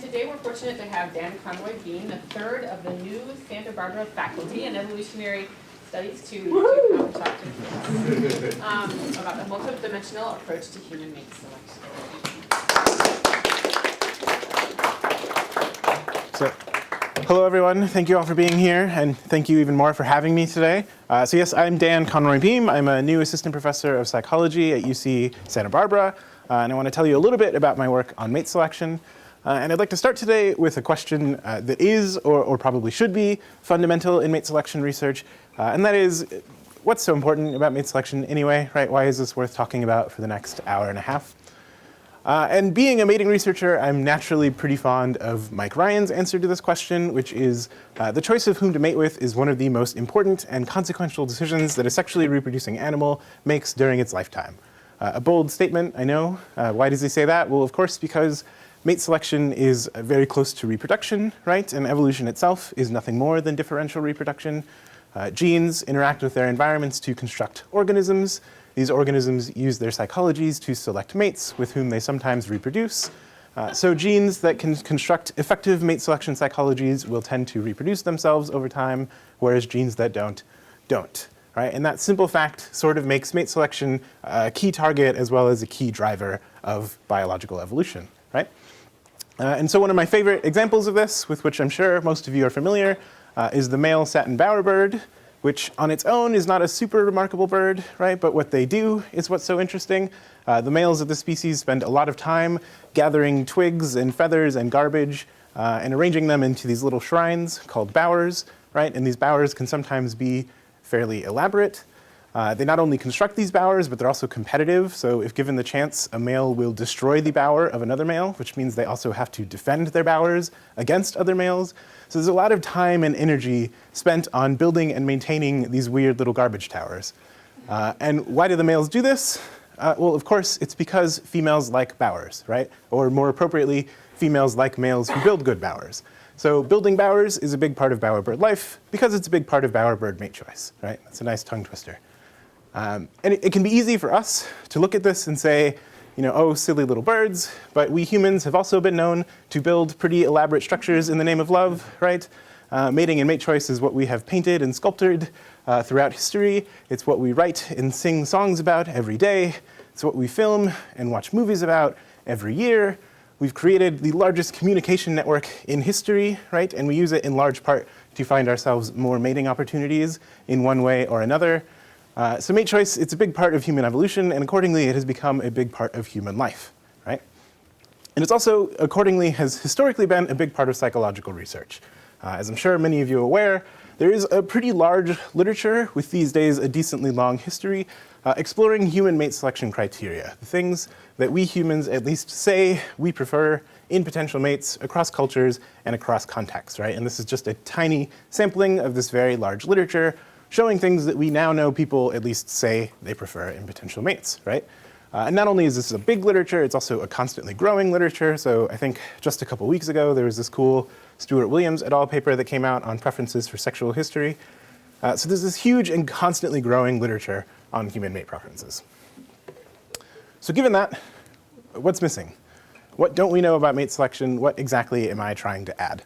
And today we're fortunate to have Dan Conroy-Beam, the third of the new Santa Barbara faculty in evolutionary studies to come and talk to us about the multidimensional approach to human mate selection. So, hello everyone, thank you all for being here, and thank you even more for having me today. So yes, I'm Dan Conroy-Beam. I'm a new assistant professor of psychology at UC Santa Barbara, and I want to tell you a little bit about my work on mate selection. And I'd like to start today with a question that is, or probably should be, fundamental in mate selection research, and that is, what's so important about mate selection anyway, right? Why is this worth talking about for the next hour and a half? And being a mating researcher, I'm naturally pretty fond of Mike Ryan's answer to this question, which is the choice of whom to mate with is one of the most important and consequential decisions that a sexually reproducing animal makes during its lifetime. A bold statement, I know. Why does he say that? Well, of course, because mate selection is very close to reproduction, right? And evolution itself is nothing more than differential reproduction. Genes interact with their environments to construct organisms. These organisms use their psychologies to select mates with whom they sometimes reproduce. So genes that can construct effective mate selection psychologies will tend to reproduce themselves over time, whereas genes that don't. Right? And that simple fact sort of makes mate selection a key target as well as a key driver of biological evolution. Right? And so one of my favorite examples of this, with which I'm sure most of you are familiar, is the male satin bowerbird, which on its own is not a super remarkable bird, right? But what they do is what's so interesting. The males of the species spend a lot of time gathering twigs and feathers and garbage and arranging them into these little shrines called bowers, right? And these bowers can sometimes be fairly elaborate. They not only construct these bowers, but they're also competitive. So if given the chance, a male will destroy the bower of another male, which means they also have to defend their bowers against other males. So there's a lot of time and energy spent on building and maintaining these weird little garbage towers. And why do the males do this? Well, of course, it's because females like bowers, right? Or more appropriately, females like males who build good bowers. So building bowers is a big part of bowerbird life because it's a big part of bowerbird mate choice, right? That's a nice tongue twister. And it can be easy for us to look at this and say, you know, oh, silly little birds, but we humans have also been known to build pretty elaborate structures in the name of love, right? Mating and mate choice is what we have painted and sculpted throughout history. It's what we write and sing songs about every day. It's what we film and watch movies about every year. We've created the largest communication network in history, right? And we use it in large part to find ourselves more mating opportunities in one way or another. So mate choice, it's a big part of human evolution, and accordingly it has become a big part of human life, right? And it's also, accordingly, has historically been a big part of psychological research. As I'm sure many of you are aware, there is a pretty large literature with these days a decently long history exploring human mate selection criteria, the things that we humans at least say we prefer in potential mates across cultures and across contexts, right? And this is just a tiny sampling of this very large literature showing things that we now know people at least say they prefer in potential mates, right? And not only is this a big literature, it's also a constantly growing literature. So I think just a couple weeks ago, there was this cool Stuart Williams et al. Paper that came out on preferences for sexual history. So there's this huge and constantly growing literature on human mate preferences. So given that, what's missing? What don't we know about mate selection? What exactly am I trying to add?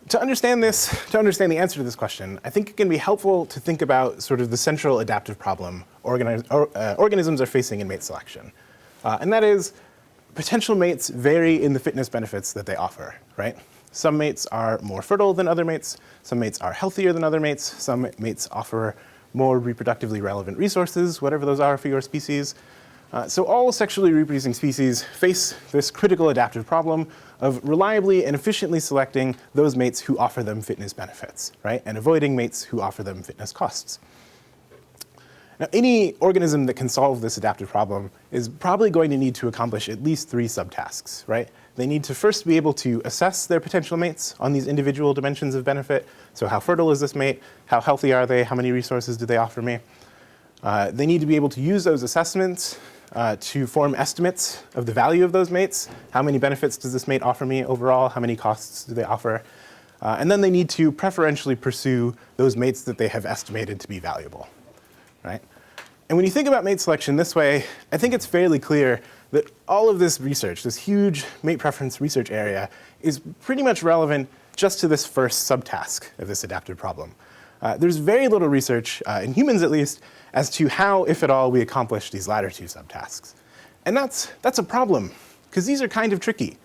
To understand this, to understand the answer to this question, I think it can be helpful to think about sort of the central adaptive problem organisms are facing in mate selection. And that is, potential mates vary in the fitness benefits that they offer, right? Some mates are more fertile than other mates. Some mates are healthier than other mates. Some mates offer more reproductively relevant resources, whatever those are for your species. So all sexually reproducing species face this critical adaptive problem of reliably and efficiently selecting those mates who offer them fitness benefits, right? And avoiding mates who offer them fitness costs. Now, any organism that can solve this adaptive problem is probably going to need to accomplish at least 3 subtasks, right? They need to first be able to assess their potential mates on these individual dimensions of benefit. So how fertile is this mate? How healthy are they? How many resources do they offer me? They need to be able to use those assessments to form estimates of the value of those mates. How many benefits does this mate offer me overall? How many costs do they offer? And then they need to preferentially pursue those mates that they have estimated to be valuable, right? And when you think about mate selection this way, I think it's fairly clear that all of this research, this huge mate preference research area, is pretty much relevant just to this first subtask of this adaptive problem. There's very little research, in humans at least, as to how, if at all, we accomplish these latter two subtasks. And that's a problem, because these are kind of tricky.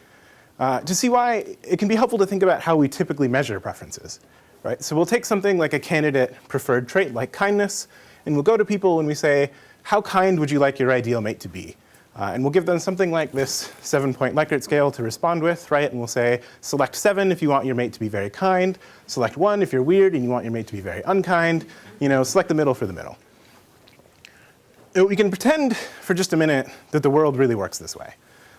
To see why, it can be helpful to think about how we typically measure preferences. Right? So we'll take something like a candidate preferred trait, like kindness, and we'll go to people and we say, how kind would you like your ideal mate to be? And we'll give them something like this 7-point Likert scale to respond with, right? And we'll say, select 7 if you want your mate to be very kind, select 1 if you're weird and you want your mate to be very unkind, select the middle for the middle. We can pretend for just a minute that the world really works this way.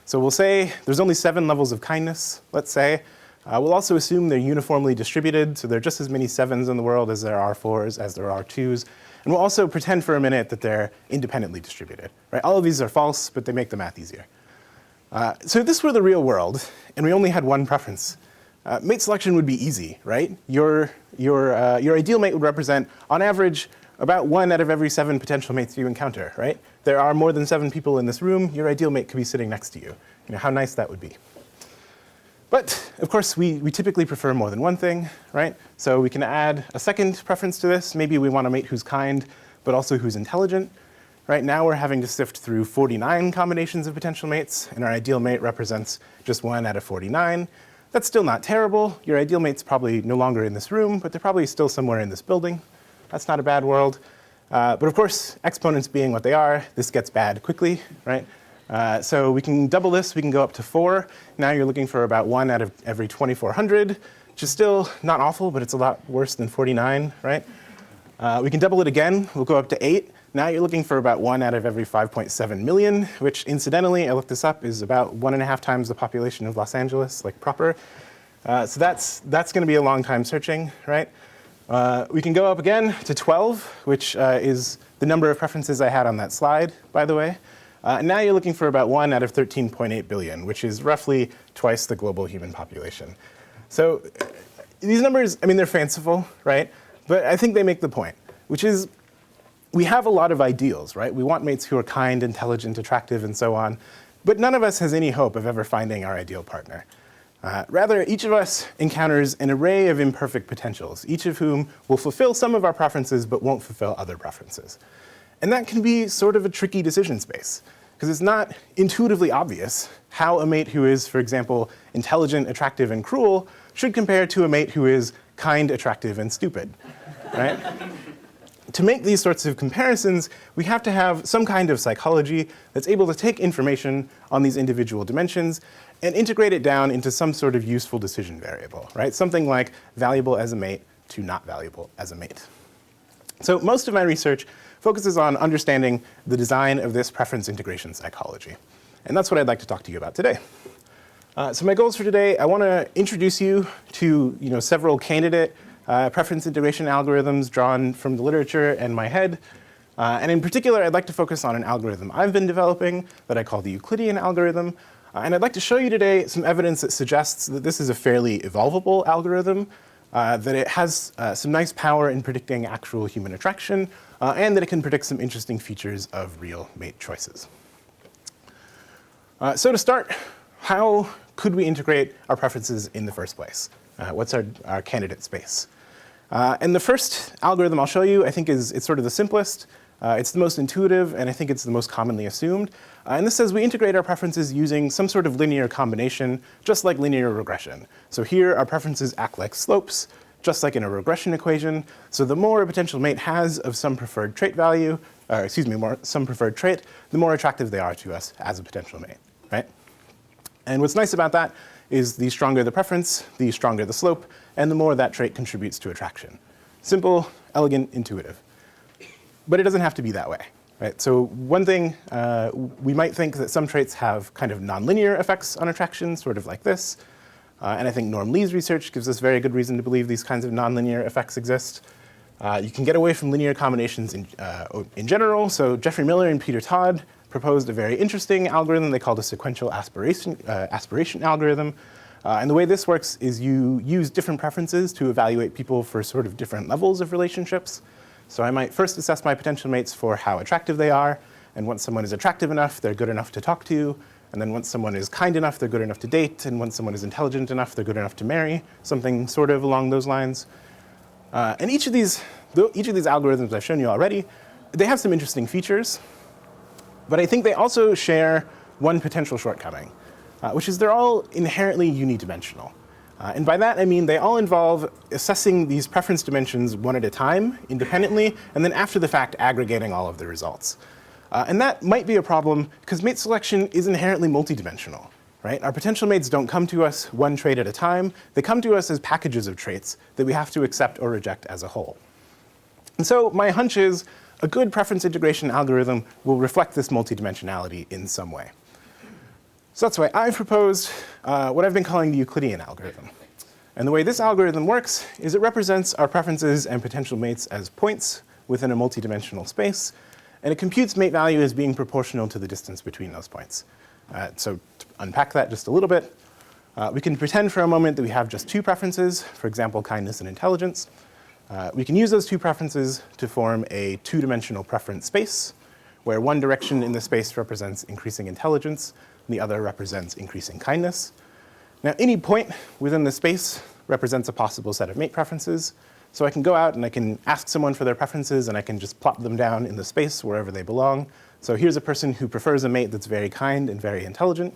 So we'll say there's only 7 levels of kindness, let's say. We'll also assume they're uniformly distributed, so there are just as many 7s in the world as there are 4s, as there are 2s. And we'll also pretend for a minute that they're independently distributed. Right? All of these are false, but they make the math easier. So if this were the real world, and we only had one preference, mate selection would be easy, right? Your ideal mate would represent, on average, about 1 out of every 7 potential mates you encounter, right? There are more than 7 people in this room. Your ideal mate could be sitting next to you. How nice that would be. But of course, we typically prefer more than one thing, right? So we can add a second preference to this. Maybe we want a mate who's kind, but also who's intelligent. Right now, we're having to sift through 49 combinations of potential mates, and our ideal mate represents just 1 out of 49. That's still not terrible. Your ideal mate's probably no longer in this room, but they're probably still somewhere in this building. That's not a bad world. But of course, exponents being what they are, this gets bad quickly, right? So we can double this. We can go up to 4. Now you're looking for about 1 out of every 2,400, which is still not awful, but it's a lot worse than 49, right? We can double it again. We'll go up to 8. Now you're looking for about 1 out of every 5.7 million, which incidentally, I looked this up, is about 1.5 times the population of Los Angeles, like proper. So that's going to be a long time searching, right? We can go up again to 12, which is the number of preferences I had on that slide, by the way. And now you're looking for about 1 out of 13.8 billion, which is roughly twice the global human population. So these numbers, they're fanciful, right? But I think they make the point, which is we have a lot of ideals, right? We want mates who are kind, intelligent, attractive, and so on. But none of us has any hope of ever finding our ideal partner. Rather, each of us encounters an array of imperfect potentials, each of whom will fulfill some of our preferences but won't fulfill other preferences. And that can be sort of a tricky decision space, because it's not intuitively obvious how a mate who is, for example, intelligent, attractive, and cruel should compare to a mate who is kind, attractive, and stupid, right? To make these sorts of comparisons, we have to have some kind of psychology that's able to take information on these individual dimensions and integrate it down into some sort of useful decision variable, right? Something like valuable as a mate to not valuable as a mate. So most of my research focuses on understanding the design of this preference integration psychology. And that's what I'd like to talk to you about today. So my goals for today, I want to introduce you to several candidate preference integration algorithms drawn from the literature and my head. And in particular, I'd like to focus on an algorithm I've been developing that I call the Euclidean algorithm. And I'd like to show you today some evidence that suggests that this is a fairly evolvable algorithm, that it has some nice power in predicting actual human attraction, and that it can predict some interesting features of real mate choices. So to start, how could we integrate our preferences in the first place? What's our candidate space? And the first algorithm I'll show you, I think, it's sort of the simplest. It's the most intuitive, and I think it's the most commonly assumed. And this says we integrate our preferences using some sort of linear combination, just like linear regression. So here, our preferences act like slopes, just like in a regression equation. So the more a potential mate has of some preferred trait value, some preferred trait, the more attractive they are to us as a potential mate, right? And what's nice about that is the stronger the preference, the stronger the slope, and the more that trait contributes to attraction. Simple, elegant, intuitive. But it doesn't have to be that way, right? So one thing, we might think that some traits have kind of nonlinear effects on attraction, sort of like this. And I think Norm Lee's research gives us very good reason to believe these kinds of nonlinear effects exist. You can get away from linear combinations in general. So Geoffrey Miller and Peter Todd proposed a very interesting algorithm they called a sequential aspiration algorithm. And the way this works is you use different preferences to evaluate people for sort of different levels of relationships. So I might first assess my potential mates for how attractive they are, And once someone is attractive enough, they're good enough to talk to. And then once someone is kind enough, they're good enough to date. And once someone is intelligent enough, they're good enough to marry, something sort of along those lines. And each of these algorithms I've shown you already, they have some interesting features. But I think they also share one potential shortcoming, which is they're all inherently unidimensional. And by that, I mean they all involve assessing these preference dimensions one at a time, independently, and then after the fact, aggregating all of the results. And that might be a problem because mate selection is inherently multidimensional, right? Our potential mates don't come to us one trait at a time. They come to us as packages of traits that we have to accept or reject as a whole. And so my hunch is a good preference integration algorithm will reflect this multidimensionality in some way. So that's why I've proposed what I've been calling the Euclidean algorithm. And the way this algorithm works is it represents our preferences and potential mates as points within a multidimensional space. And it computes mate value as being proportional to the distance between those points. So to unpack that just a little bit, we can pretend for a moment that we have just two preferences, for example, kindness and intelligence. We can use those two preferences to form a two-dimensional preference space, where one direction in the space represents increasing intelligence, and the other represents increasing kindness. Now, any point within the space represents a possible set of mate preferences. So I can go out and I can ask someone for their preferences, and I can just plop them down in the space wherever they belong. So here's a person who prefers a mate that's very kind and very intelligent.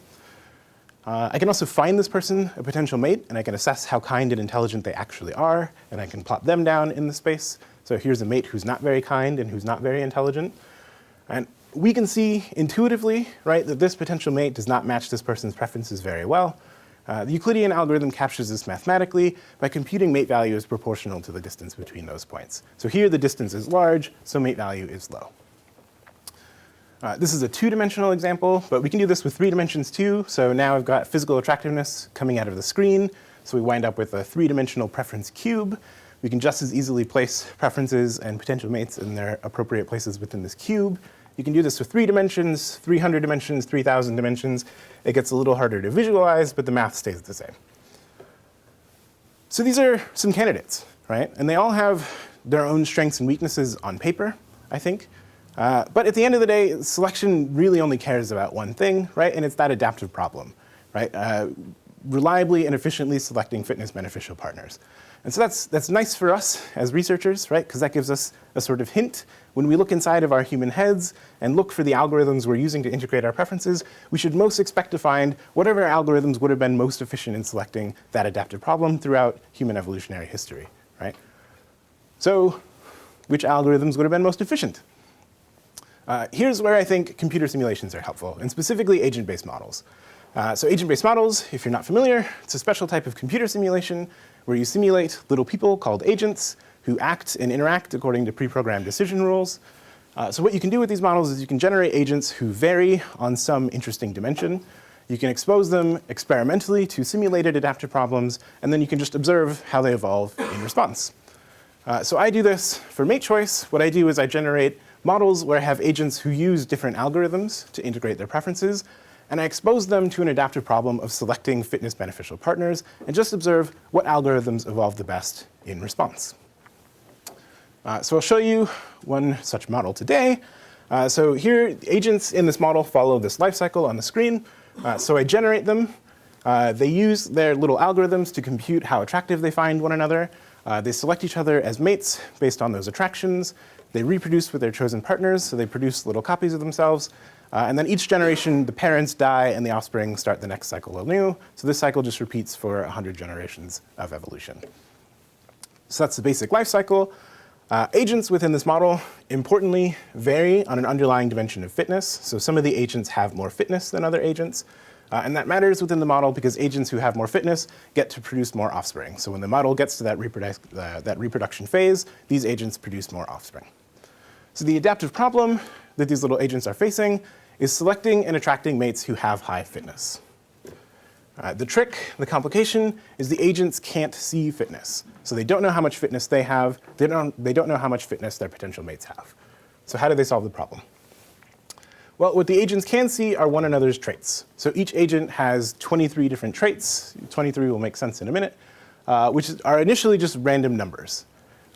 I can also find this person a potential mate, and I can assess how kind and intelligent they actually are, and I can plop them down in the space. So here's a mate who's not very kind and who's not very intelligent. And we can see intuitively, right, that this potential mate does not match this person's preferences very well. The Euclidean algorithm captures this mathematically by computing mate value as proportional to the distance between those points. So here the distance is large, so mate value is low. This is a two-dimensional example, but we can do this with 3 dimensions too. So now I've got physical attractiveness coming out of the screen. So we wind up with a 3-dimensional preference cube. We can just as easily place preferences and potential mates in their appropriate places within this cube. You can do this with 3 dimensions, 300 dimensions, 3,000 dimensions. It gets a little harder to visualize, but the math stays the same. So these are some candidates, right? And they all have their own strengths and weaknesses on paper, I think. But at the end of the day, selection really only cares about one thing, right? And it's that adaptive problem, right? Reliably and efficiently selecting fitness beneficial partners. And so that's nice for us as researchers, right? Because that gives us a sort of hint. When we look inside of our human heads and look for the algorithms we're using to integrate our preferences, we should most expect to find whatever algorithms would have been most efficient in selecting that adaptive problem throughout human evolutionary history, right? So which algorithms would have been most efficient? Here's where I think computer simulations are helpful, and specifically agent-based models. So agent-based models, if you're not familiar, it's a special type of computer simulation where you simulate little people called agents who act and interact according to pre-programmed decision rules. So what you can do with these models is you can generate agents who vary on some interesting dimension. You can expose them experimentally to simulated adaptive problems, and then you can just observe how they evolve in response. So I do this for mate choice. What I do is I generate models where I have agents who use different algorithms to integrate their preferences, and I expose them to an adaptive problem of selecting fitness beneficial partners and just observe what algorithms evolve the best in response. So I'll show you one such model today. So here, agents in this model follow this life cycle on the screen. So I generate them. They use their little algorithms to compute how attractive they find one another. They select each other as mates based on those attractions. They reproduce with their chosen partners, so they produce little copies of themselves. And then each generation, the parents die and the offspring start the next cycle anew. So this cycle just repeats for 100 generations of evolution. So that's the basic life cycle. Agents within this model, importantly, vary on an underlying dimension of fitness. So some of the agents have more fitness than other agents. And that matters within the model because agents who have more fitness get to produce more offspring. So when the model gets to that reproduction phase, these agents produce more offspring. So the adaptive problem that these little agents are facing is selecting and attracting mates who have high fitness. The trick, the complication, is the agents can't see fitness. So they don't know how much fitness they have. They don't know how much fitness their potential mates have. So how do they solve the problem? Well, what the agents can see are one another's traits. So each agent has 23 different traits. 23 will make sense in a minute, which are initially just random numbers.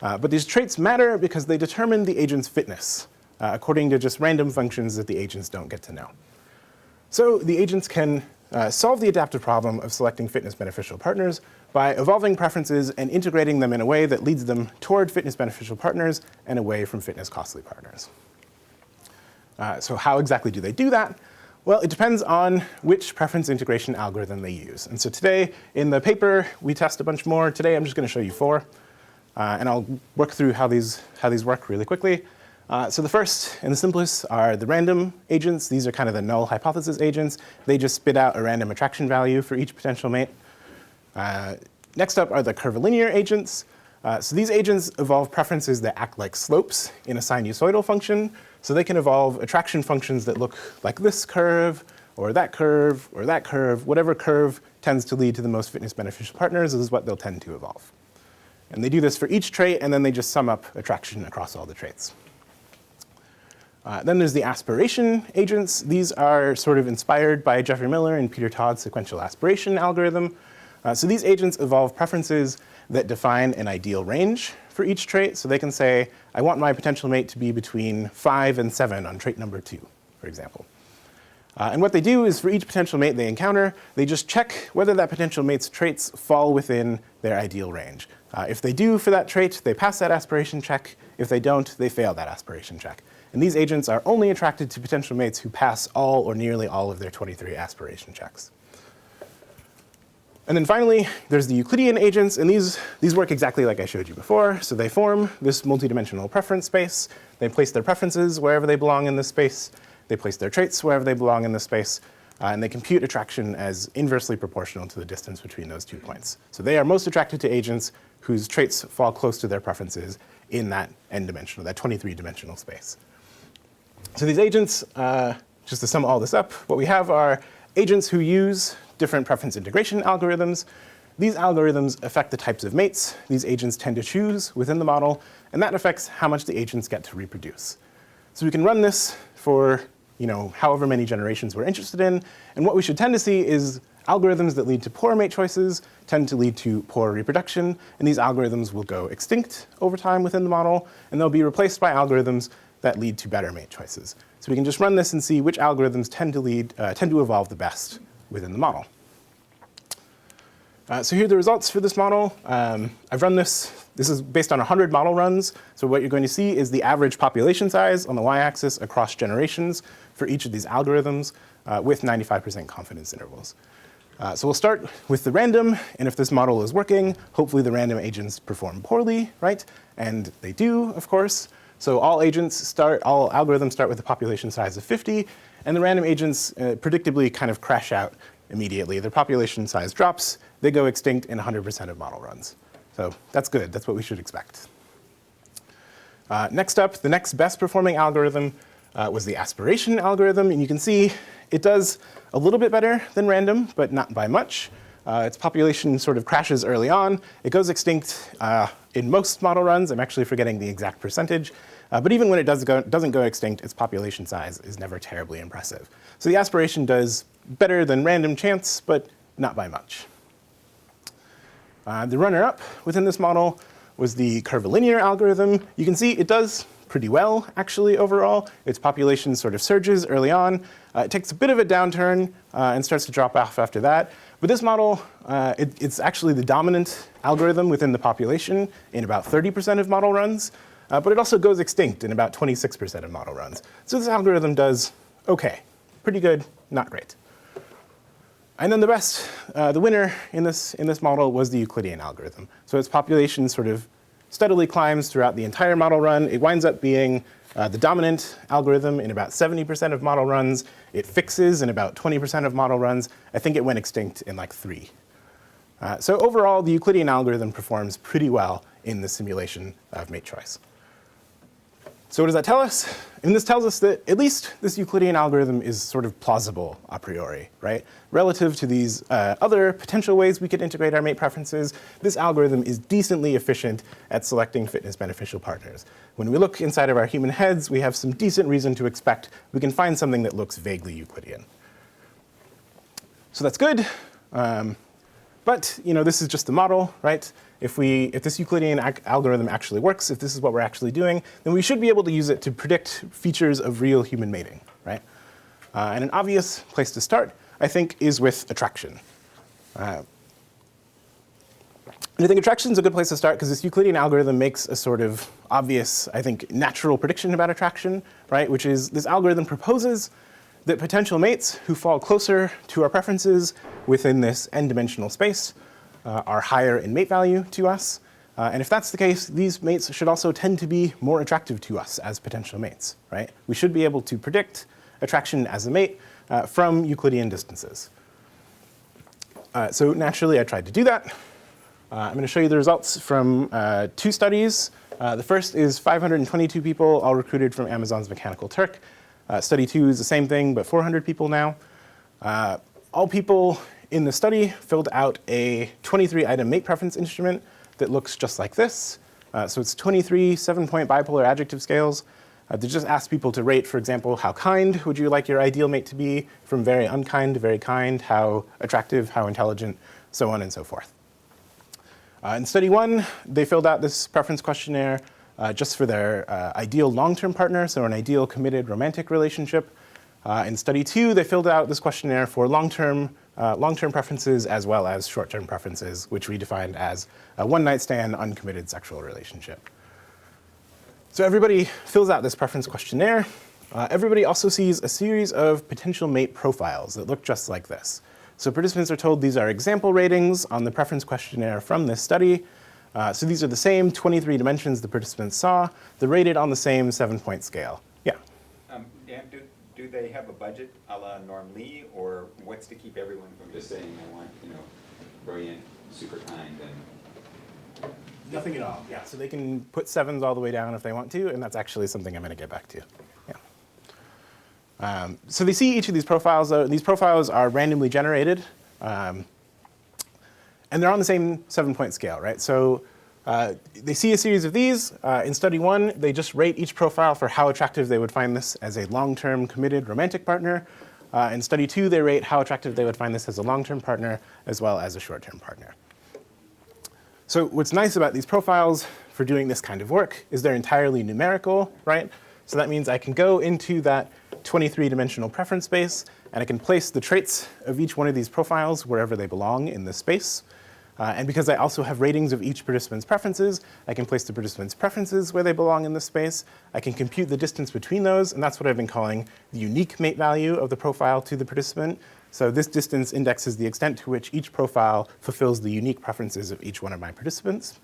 But these traits matter because they determine the agent's fitness. according to just random functions that the agents don't get to know. So the agents can solve the adaptive problem of selecting fitness beneficial partners by evolving preferences and integrating them in a way that leads them toward fitness beneficial partners and away from fitness costly partners. So how exactly do they do that? Well, it depends on which preference integration algorithm they use. And so today in the paper, we test a bunch more. Today I'm just going to show you 4. And I'll work through how these work really quickly. So the first and the simplest are the random agents. These are kind of the null hypothesis agents. They just spit out a random attraction value for each potential mate. Next up are the curvilinear agents. So these agents evolve preferences that act like slopes in a sinusoidal function. So they can evolve attraction functions that look like this curve, or that curve, or that curve. Whatever curve tends to lead to the most fitness beneficial partners is what they'll tend to evolve. And they do this for each trait, and then they just sum up attraction across all the traits. Then there's the aspiration agents. These are sort of inspired by Geoffrey Miller and Peter Todd's sequential aspiration algorithm. So these agents evolve preferences that define an ideal range for each trait. So they can say, I want my potential mate to be between 5 and 7 on trait number 2, for example. And what they do is for each potential mate they encounter, they just check whether that potential mate's traits fall within their ideal range. If they do for that trait, they pass that aspiration check. If they don't, they fail that aspiration check. And these agents are only attracted to potential mates who pass all or nearly all of their 23 aspiration checks. And then finally, there's the Euclidean agents, and these work exactly like I showed you before. So they form this multidimensional preference space. They place their preferences wherever they belong in this space. They place their traits wherever they belong in this space. And they compute attraction as inversely proportional to the distance between those 2 points. So they are most attracted to agents whose traits fall close to their preferences in that n-dimensional, that 23-dimensional space. So these agents, just to sum all this up, what we have are agents who use different preference integration algorithms. These algorithms affect the types of mates these agents tend to choose within the model, and that affects how much the agents get to reproduce. So we can run this for however many generations we're interested in, and what we should tend to see is algorithms that lead to poor mate choices tend to lead to poor reproduction, and these algorithms will go extinct over time within the model, and they'll be replaced by algorithms that lead to better mate choices. So we can just run this and see which algorithms tend to evolve the best within the model. So here are the results for this model. I've run this. This is based on 100 model runs. So what you're going to see is the average population size on the y-axis across generations for each of these algorithms with 95% confidence intervals. So we'll start with the random, and if this model is working, hopefully the random agents perform poorly, right? And they do, of course. So all algorithms start with a population size of 50, and the random agents predictably kind of crash out immediately. Their population size drops, they go extinct in 100% of model runs. So that's good, that's what we should expect. Next up, the next best performing algorithm was the aspiration algorithm, and you can see it does a little bit better than random, but not by much. Its population sort of crashes early on. It goes extinct in most model runs. I'm actually forgetting the exact percentage. But even when it doesn't go extinct, its population size is never terribly impressive. So the aspiration does better than random chance, but not by much. The runner-up within this model was the curvilinear algorithm. You can see it does pretty well, actually, overall. Its population sort of surges early on. It takes a bit of a downturn and starts to drop off after that. But this model, it's actually the dominant algorithm within the population in about 30% of model runs. But it also goes extinct in about 26% of model runs. So this algorithm does OK, pretty good, not great. And then the winner in this model was the Euclidean algorithm. So its population sort of steadily climbs throughout the entire model run. It winds up being the dominant algorithm in about 70% of model runs. It fixes in about 20% of model runs. I think it went extinct in like 3. So overall, the Euclidean algorithm performs pretty well in the simulation of mate choice. So what does that tell us? And this tells us that at least this Euclidean algorithm is sort of plausible a priori, right? Relative to these other potential ways we could integrate our mate preferences, this algorithm is decently efficient at selecting fitness beneficial partners. When we look inside of our human heads, we have some decent reason to expect we can find something that looks vaguely Euclidean. So that's good. But But this is just the model, right? If this Euclidean algorithm actually works, if this is what we're actually doing, then we should be able to use it to predict features of real human mating, right? And an obvious place to start, I think, is with attraction. And I think attraction is a good place to start because this Euclidean algorithm makes a sort of obvious, I think, natural prediction about attraction, right? Which is this algorithm proposes that potential mates who fall closer to our preferences within this n-dimensional space are higher in mate value to us. And if that's the case, these mates should also tend to be more attractive to us as potential mates, right? We should be able to predict attraction as a mate from Euclidean distances. So naturally, I tried to do that. I'm going to show you the results from 2 studies. The first is 522 people, all recruited from Amazon's Mechanical Turk. Study 2 is the same thing, but 400 people now. All people in the study filled out a 23-item mate preference instrument that looks just like this. So it's 23 7-point bipolar adjective scales. They just ask people to rate, for example, how kind would you like your ideal mate to be, from very unkind to very kind, how attractive, how intelligent, so on and so forth. In study 1, they filled out this preference questionnaire just for their ideal long-term partner, so an ideal committed romantic relationship. In study 2, they filled out this questionnaire for long-term preferences as well as short-term preferences, which we defined as a one-night stand, uncommitted sexual relationship. So everybody fills out this preference questionnaire. Everybody also sees a series of potential mate profiles that look just like this. So participants are told these are example ratings on the preference questionnaire from this study. So these are the same 23 dimensions the participants saw. They're rated on the same 7-point scale. Yeah? Dan, do they have a budget a la Norm Lee, or what's to keep everyone from just saying, I want, brilliant, super kind, and... Nothing at all, yeah. So they can put 7s all the way down if they want to, and that's actually something I'm going to get back to. Yeah. So they see each of these profiles, though. These profiles are randomly generated, and they're on the same 7-point scale, right? So they see a series of these. In study 1, they just rate each profile for how attractive they would find this as a long-term committed romantic partner. In study 2, they rate how attractive they would find this as a long-term partner as well as a short-term partner. So what's nice about these profiles for doing this kind of work is they're entirely numerical, right? So that means I can go into that 23-dimensional preference space, and I can place the traits of each one of these profiles wherever they belong in this space. And because I also have ratings of each participant's preferences, I can place the participant's preferences where they belong in this space. I can compute the distance between those, and that's what I've been calling the unique mate value of the profile to the participant. So this distance indexes the extent to which each profile fulfills the unique preferences of each one of my participants.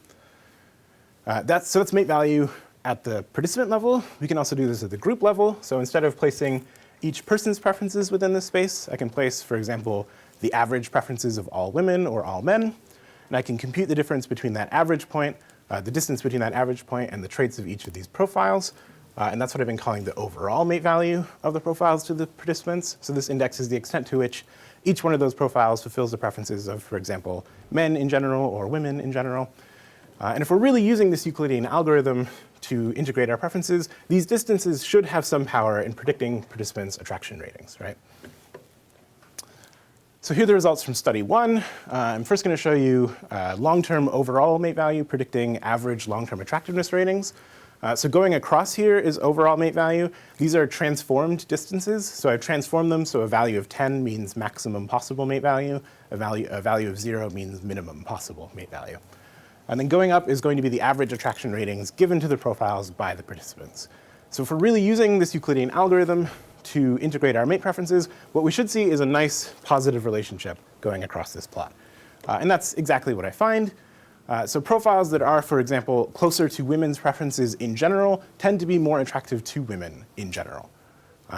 That's mate value at the participant level. We can also do this at the group level. So instead of placing each person's preferences within this space, I can place, for example, the average preferences of all women or all men. And I can compute the difference between that average point, the distance between that average point and the traits of each of these profiles. And that's what I've been calling the overall mate value of the profiles to the participants. So this indexes the extent to which each one of those profiles fulfills the preferences of, for example, men in general or women in general. And if we're really using this Euclidean algorithm to integrate our preferences, these distances should have some power in predicting participants' attraction ratings, right? So here are the results from study 1. I'm first going to show you long-term overall mate value predicting average long-term attractiveness ratings. So going across here is overall mate value. These are transformed distances. So I've transformed them so a value of 10 means maximum possible mate value. A value of 0 means minimum possible mate value. And then going up is going to be the average attraction ratings given to the profiles by the participants. So if we're really using this Euclidean algorithm to integrate our mate preferences, what we should see is a nice positive relationship going across this plot. And that's exactly what I find. So profiles that are, for example, closer to women's preferences in general tend to be more attractive to women in general.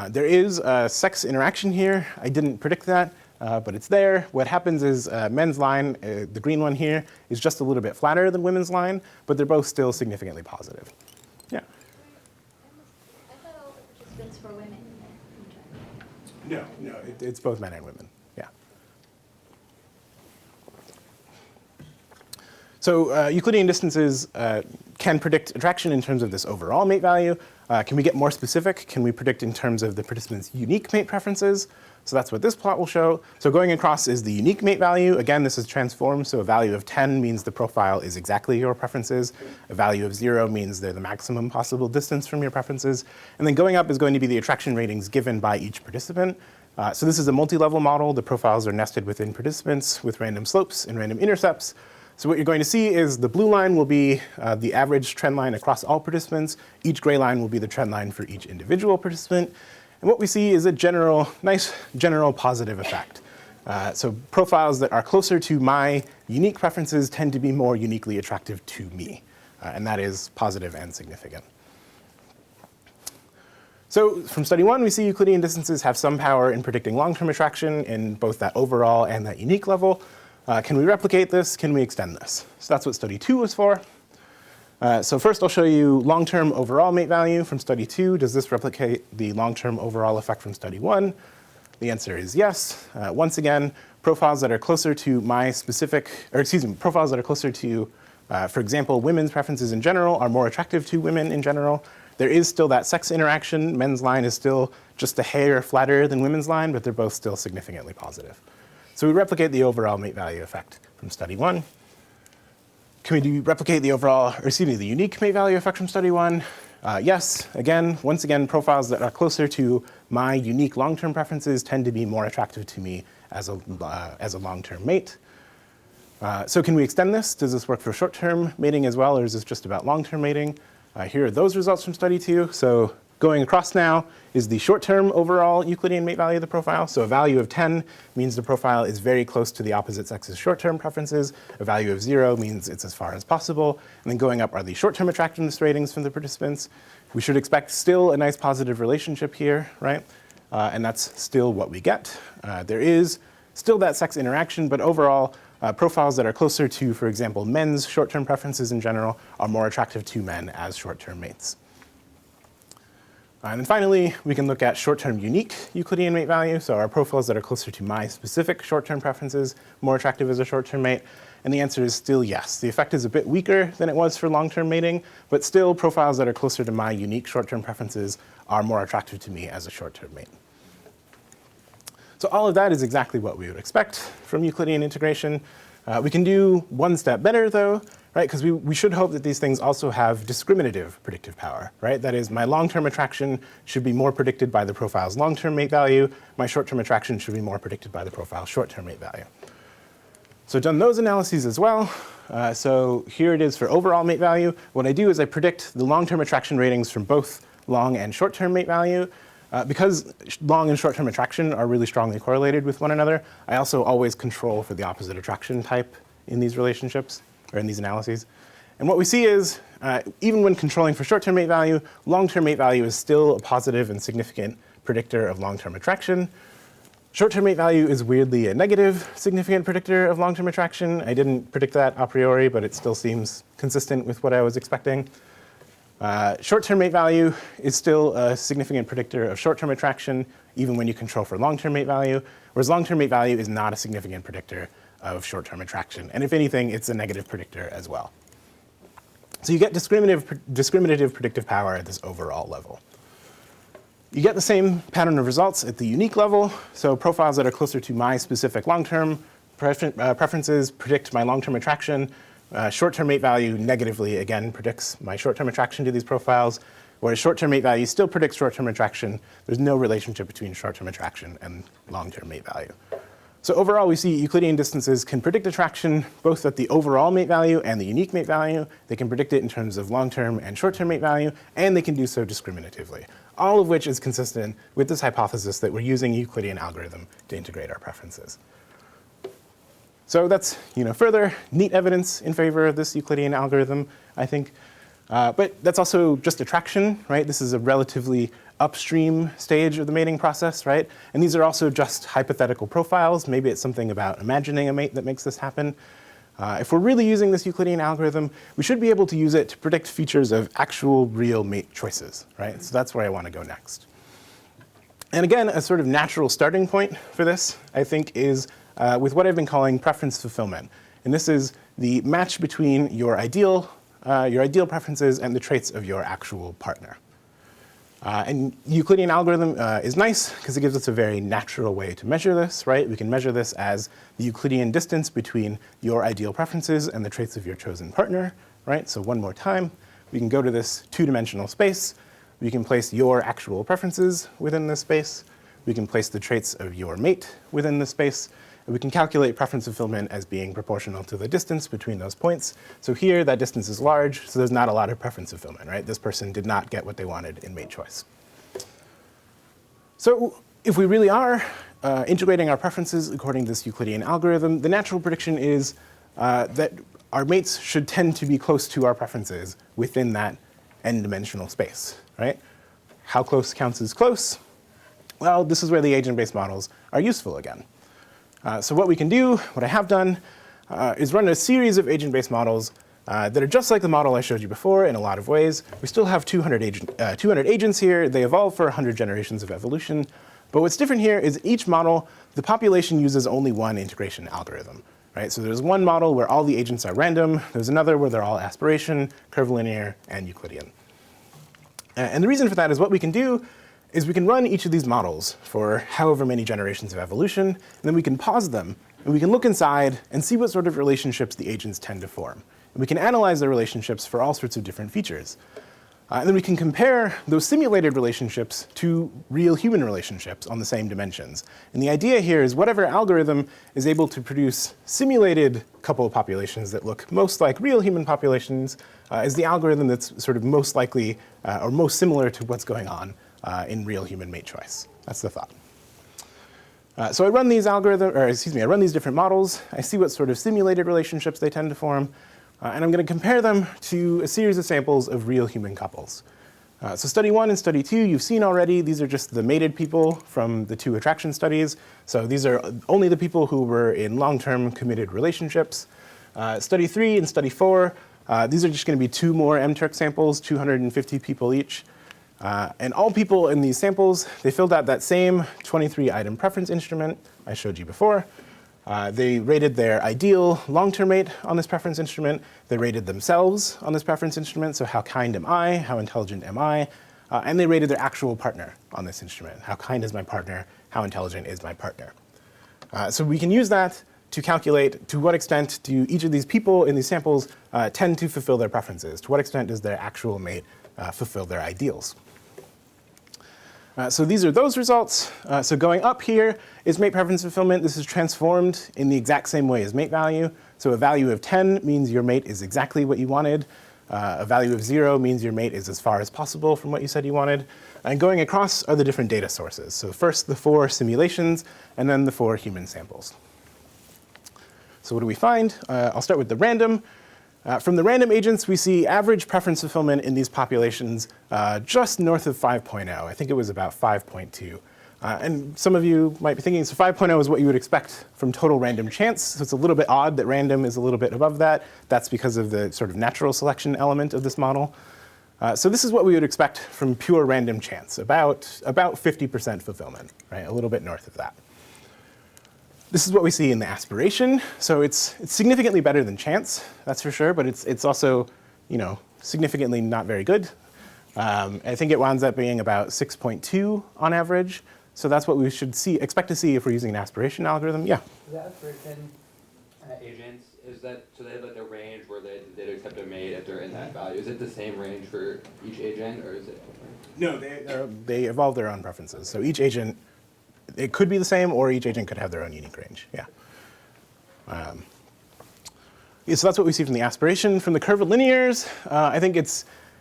There is a sex interaction here. I didn't predict that, but it's there. What happens is men's line, the green one here, is just a little bit flatter than women's line, but they're both still significantly positive. Yeah? I thought all the participants were women. No, it's both men and women, yeah. So Euclidean distances can predict attraction in terms of this overall mate value. Can we get more specific? Can we predict in terms of the participants' unique mate preferences? So that's what this plot will show. So going across is the unique mate value. Again, this is transformed, so a value of 10 means the profile is exactly your preferences. A value of 0 means they're the maximum possible distance from your preferences. And then going up is going to be the attraction ratings given by each participant. So this is a multi-level model. The profiles are nested within participants with random slopes and random intercepts. So what you're going to see is the blue line will be the average trend line across all participants. Each gray line will be the trend line for each individual participant. And what we see is a nice general positive effect. So profiles that are closer to my unique preferences tend to be more uniquely attractive to me. And that is positive and significant. So from study 1, we see Euclidean distances have some power in predicting long-term attraction in both that overall and that unique level. Can we replicate this? Can we extend this? So that's what study 2 was for. So first I'll show you long-term overall mate value from study 2. Does this replicate the long-term overall effect from study 1? The answer is yes. Once again, profiles that are closer to profiles that are closer to, for example, women's preferences in general are more attractive to women in general. There is still that sex interaction. Men's line is still just a hair flatter than women's line, but they're both still significantly positive. So we replicate the overall mate value effect from study 1. Can we replicate the the unique mate value effect from study 1? Yes. Once again, profiles that are closer to my unique long-term preferences tend to be more attractive to me as a long-term mate. So can we extend this? Does this work for short-term mating as well, or is this just about long-term mating? Here are those results from study 2. So going across now is the short-term overall Euclidean mate value of the profile. So a value of 10 means the profile is very close to the opposite sex's short-term preferences. A value of 0 means it's as far as possible. And then going up are the short-term attractiveness ratings from the participants. We should expect still a nice positive relationship here, right? And that's still what we get. There is still that sex interaction, but overall, profiles that are closer to, for example, men's short-term preferences in general are more attractive to men as short-term mates. And then finally, we can look at short-term unique Euclidean mate value. So are profiles that are closer to my specific short-term preferences more attractive as a short-term mate? And the answer is still yes. The effect is a bit weaker than it was for long-term mating, but still profiles that are closer to my unique short-term preferences are more attractive to me as a short-term mate. So all of that is exactly what we would expect from Euclidean integration. We can do one step better, though, right? Because we should hope that these things also have discriminative predictive power, right? That is, my long-term attraction should be more predicted by the profile's long-term mate value. My short-term attraction should be more predicted by the profile's short-term mate value. So I've done those analyses as well. So here it is for overall mate value. What I do is I predict the long-term attraction ratings from both long and short-term mate value. Because long and short-term attraction are really strongly correlated with one another, I also always control for the opposite attraction type in these relationships, or in these analyses. And what we see is, even when controlling for short-term mate value, long-term mate value is still a positive and significant predictor of long-term attraction. Short-term mate value is weirdly a negative significant predictor of long-term attraction. I didn't predict that a priori, but it still seems consistent with what I was expecting. Short-term mate value is still a significant predictor of short-term attraction, even when you control for long-term mate value, whereas long-term mate value is not a significant predictor of short-term attraction. And if anything, it's a negative predictor as well. So you get discriminative predictive power at this overall level. You get the same pattern of results at the unique level. So profiles that are closer to my specific long-term preferences predict my long-term attraction. Short-term mate value negatively, again, predicts my short-term attraction to these profiles, whereas short-term mate value still predicts short-term attraction. There's no relationship between short-term attraction and long-term mate value. So overall, we see Euclidean distances can predict attraction both at the overall mate value and the unique mate value. They can predict it in terms of long-term and short-term mate value, and they can do so discriminatively, all of which is consistent with this hypothesis that we're using Euclidean algorithm to integrate our preferences. So that's further neat evidence in favor of this Euclidean algorithm, I think. But that's also just attraction, right? This is a relatively upstream stage of the mating process, right? And these are also just hypothetical profiles. Maybe it's something about imagining a mate that makes this happen. If we're really using this Euclidean algorithm, we should be able to use it to predict features of actual real mate choices, right? So that's where I want to go next. And again, a sort of natural starting point for this, I think, is with what I've been calling preference fulfillment. And this is the match between your ideal your ideal preferences, and the traits of your actual partner. And Euclidean algorithm is nice because it gives us a very natural way to measure this, right? We can measure this as the Euclidean distance between your ideal preferences and the traits of your chosen partner, right? So one more time, we can go to this two-dimensional space. We can place your actual preferences within this space. We can place the traits of your mate within this space. And we can calculate preference fulfillment as being proportional to the distance between those points. So here, that distance is large, so there's not a lot of preference fulfillment, right? This person did not get what they wanted in mate choice. So if we really are integrating our preferences according to this Euclidean algorithm, the natural prediction is that our mates should tend to be close to our preferences within that n-dimensional space, right? How close counts as close? Well, this is where the agent-based models are useful again. So what we can do, what I have done, is run a series of agent-based models that are just like the model I showed you before in a lot of ways. We still have 200 agents here. They evolve for 100 generations of evolution. But what's different here is each model, the population uses only one integration algorithm, right? So there's one model where all the agents are random. There's another where they're all aspiration, curvilinear, and Euclidean. And the reason for that is what we can do is we can run each of these models for however many generations of evolution, and then we can pause them, and we can look inside and see what sort of relationships the agents tend to form. And we can analyze the relationships for all sorts of different features. And then we can compare those simulated relationships to real human relationships on the same dimensions. And the idea here is whatever algorithm is able to produce simulated couple populations that look most like real human populations is the algorithm that's sort of most likely or most similar to what's going on in real human mate choice. That's the thought. So I run these I run these different models. I see what sort of simulated relationships they tend to form. And I'm going to compare them to a series of samples of real human couples. So study 1 and study 2, you've seen already. These are just the mated people from the 2 attraction studies. So these are only the people who were in long-term committed relationships. Study 3 and study 4, these are just going to be 2 more mTurk samples, 250 people each. And all people in these samples, they filled out that same 23-item preference instrument I showed you before. They rated their ideal long-term mate on this preference instrument. They rated themselves on this preference instrument. So how kind am I? How intelligent am I? And they rated their actual partner on this instrument. How kind is my partner? How intelligent is my partner? So we can use that to calculate to what extent do each of these people in these samples tend to fulfill their preferences. To what extent does their actual mate fulfill their ideals? So these are those results. So going up here is mate preference fulfillment. This is transformed in the exact same way as mate value. So a value of 10 means your mate is exactly what you wanted. A value of 0 means your mate is as far as possible from what you said you wanted. And going across are the different data sources. So first the 4 simulations, and then the 4 human samples. So what do we find? I'll start with the random. From the random agents, we see average preference fulfillment in these populations just north of 5.0. I think it was about 5.2. And some of you might be thinking, so 5.0 is what you would expect from total random chance. So it's a little bit odd that random is a little bit above that. That's because of the sort of natural selection element of this model. So this is what we would expect from pure random chance, about 50% fulfillment, right? A little bit north of that. This is what we see in the aspiration. So it's significantly better than chance, that's for sure, but it's also, significantly not very good. I think it winds up being about 6.2 on average. So that's what we should expect to see if we're using an aspiration algorithm. Yeah? The aspiration agents, so they have like a range where they'd accept a mate if they're in that value. Is it the same range for each agent, or is it different? No, they evolve their own preferences. So each agent, it could be the same, or each agent could have their own unique range. Yeah. So that's what we see from the aspiration. From the curvilinears, I think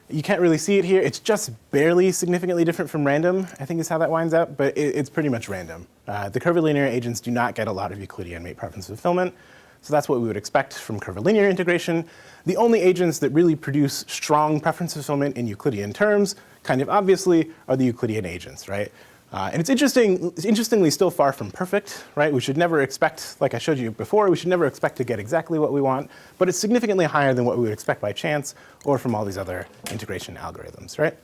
you can't really see it here. It's just barely significantly different from random, I think is how that winds up, but it's pretty much random. The curvilinear agents do not get a lot of Euclidean mate preference fulfillment, so that's what we would expect from curvilinear integration. The only agents that really produce strong preference fulfillment in Euclidean terms, kind of obviously, are the Euclidean agents, right? And it's interestingly still far from perfect, right? We should never expect, like I showed you before, we should never expect to get exactly what we want, but it's significantly higher than what we would expect by chance or from all these other integration algorithms, right?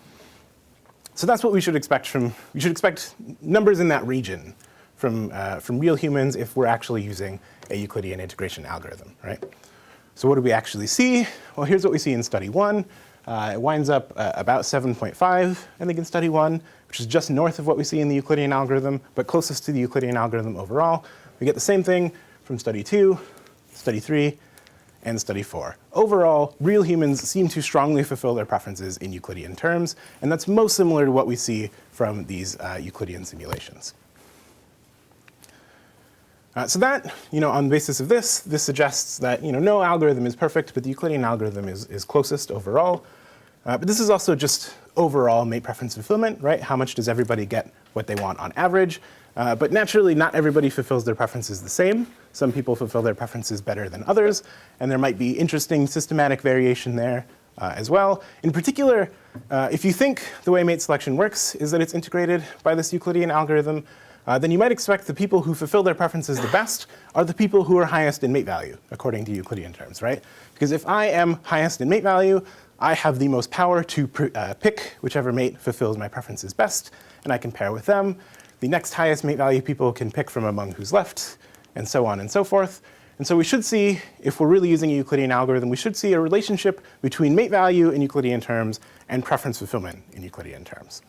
So that's what we should expect we should expect numbers in that region from real humans if we're actually using a Euclidean integration algorithm, right? So what do we actually see? Well, here's what we see in study 1. It winds up about 7.5, I think, in study 1, which is just north of what we see in the Euclidean algorithm, but closest to the Euclidean algorithm overall. We get the same thing from study 2, study 3, and study 4. Overall, real humans seem to strongly fulfill their preferences in Euclidean terms, and that's most similar to what we see from these Euclidean simulations. So that, on the basis of this suggests that no algorithm is perfect, but the Euclidean algorithm is closest overall. But this is also just overall mate preference fulfillment, right? How much does everybody get what they want on average? But naturally, not everybody fulfills their preferences the same. Some people fulfill their preferences better than others, and there might be interesting systematic variation there as well. In particular, if you think the way mate selection works is that it's integrated by this Euclidean algorithm, then you might expect the people who fulfill their preferences the best are the people who are highest in mate value, according to Euclidean terms, right? Because if I am highest in mate value, I have the most power to pick whichever mate fulfills my preferences best, and I can pair with them. The next highest mate value people can pick from among who's left, and so on and so forth. And so we should see, if we're really using a Euclidean algorithm, we should see a relationship between mate value in Euclidean terms and preference fulfillment in Euclidean terms.